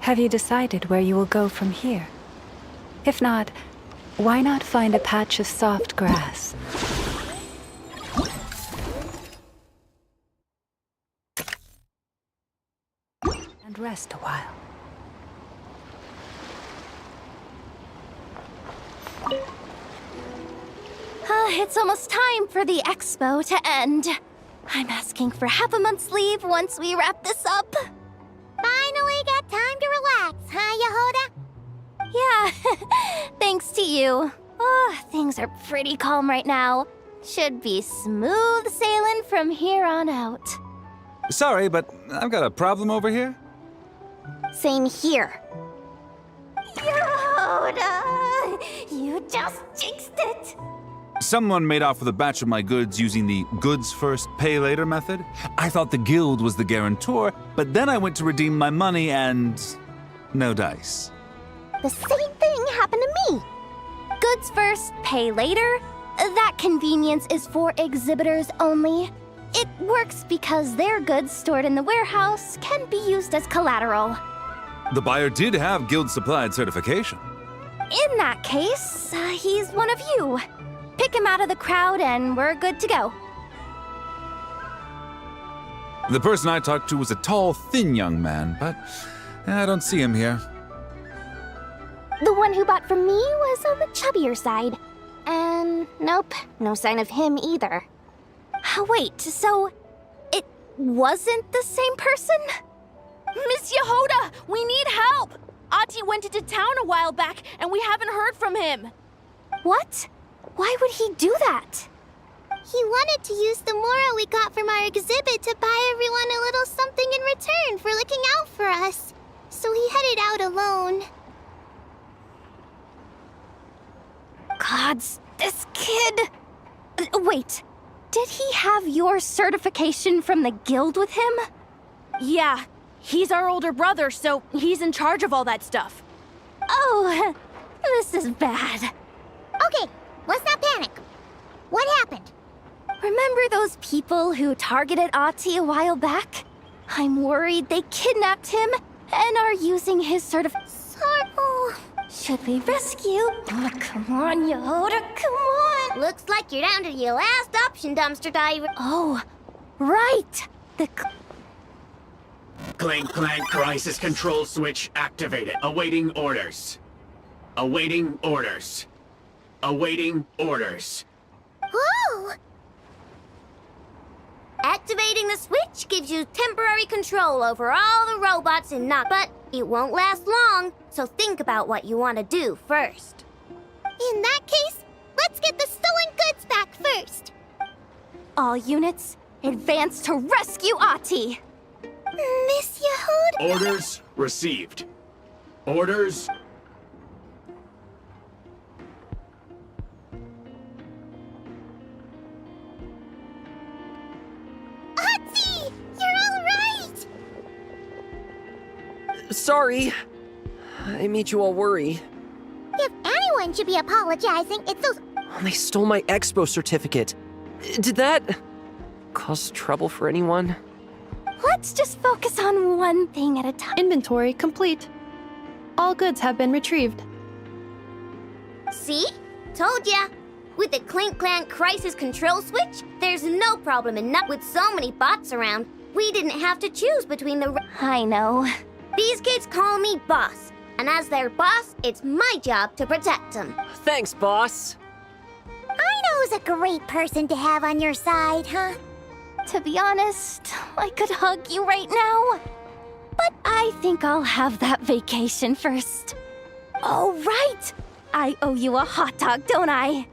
Have you decided where you will go from here? If not, why not find a patch of soft grass? And rest a while. It's almost time for the expo to end. I'm asking for half a month's leave once we wrap this up. Finally got time to relax, huh, Yehoda? Yeah, thanks to you. Oh, things are pretty calm right now. Should be smooth sailing from here on out. Sorry, but I've got a problem over here. Same here. Yehoda, you just jinxed it. Someone made off with a batch of my goods using the goods first, pay later method. I thought the guild was the guarantor, but then I went to redeem my money and no dice. The same thing happened to me. Goods first, pay later. That convenience is for exhibitors only. It works because their goods stored in the warehouse can be used as collateral. The buyer did have guild supplied certification. In that case, he's one of you. Pick him out of the crowd and we're good to go. The person I talked to was a tall, thin young man, but I don't see him here. The one who bought from me was on the chubbier side. And nope, no sign of him either. Wait, so it wasn't the same person? Miss Yehoda, we need help! Ati went into town a while back and we haven't heard from him. What? Why would he do that? He wanted to use the mora we got from our exhibit to buy everyone a little something in return for looking out for us. So he headed out alone. gods, this kid... Wait, did he have your certification from the guild with him? Yeah, he's our older brother, so he's in charge of all that stuff. Oh, this is bad. Okay, let's not panic. What happened? Remember those people who targeted Ahti a while back? I'm worried they kidnapped him and are using his Should we rescue? Oh, come on, Yehoda, come on! Looks like you're down to your last option, dumpster diver. Oh, right! Clank crisis control switch activated. Awaiting orders. Awaiting orders. Awaiting orders. Whoa! Activating the switch gives you temporary control over all the robots in Nock, but it won't last long, so think about what you want to do first. In that case, let's get the stolen goods back first. All units, advance to rescue Ahti! Miss Yehoda? Orders received. Orders... Ahti! You're all right! Sorry. I made you all worry. If anyone should be apologizing, it's those... They stole my expo certificate. Did that cause trouble for anyone? Let's just focus on one thing at a time. Inventory complete. All goods have been retrieved. See? Told ya. With the Clank crisis control switch, there's no problem in Nock. With so many bots around, we didn't have to choose between the... I know. These kids call me boss, and as their boss, it's my job to protect them. Thanks, boss. I know who's a great person to have on your side, huh? To be honest, I could hug you right now. But I think I'll have that vacation first. Oh, right! I owe you a hot dog, don't I?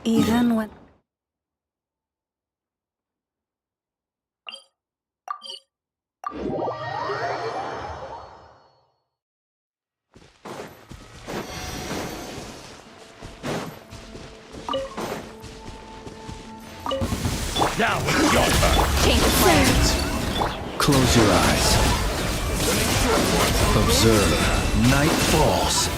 Even when... Now it's your turn. Change of plans. Close your eyes. Observe. Night falls.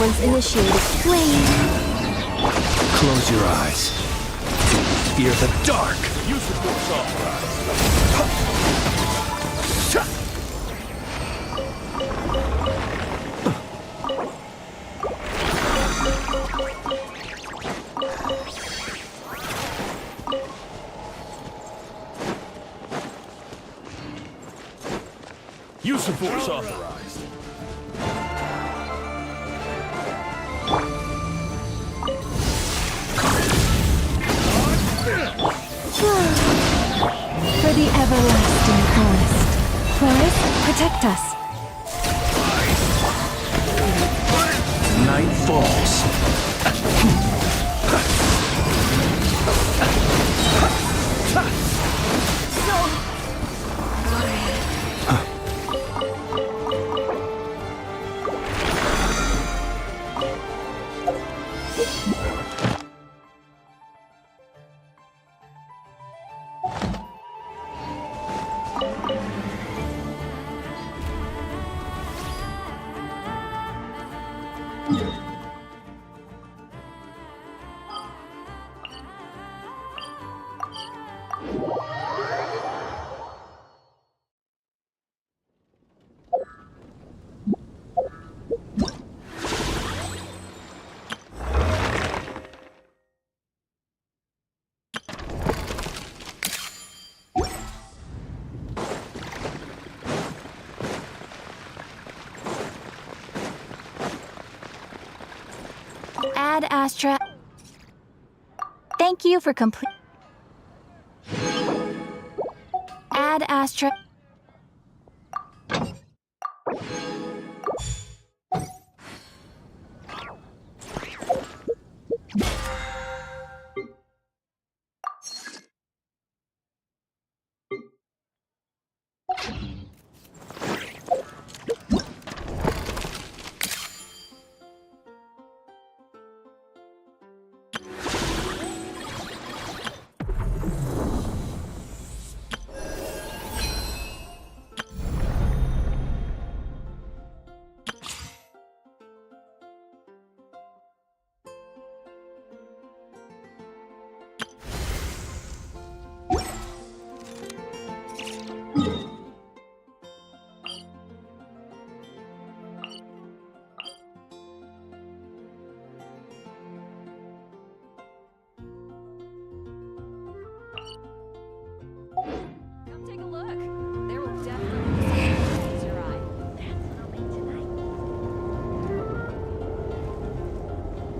Once initiated, flame. Close your eyes. Fear the dark. Use the force authorized. Use the force authorized. For the everlasting forest. Forest, protect us. Night falls. Ad Astra. Thank you for complete. Ad Astra.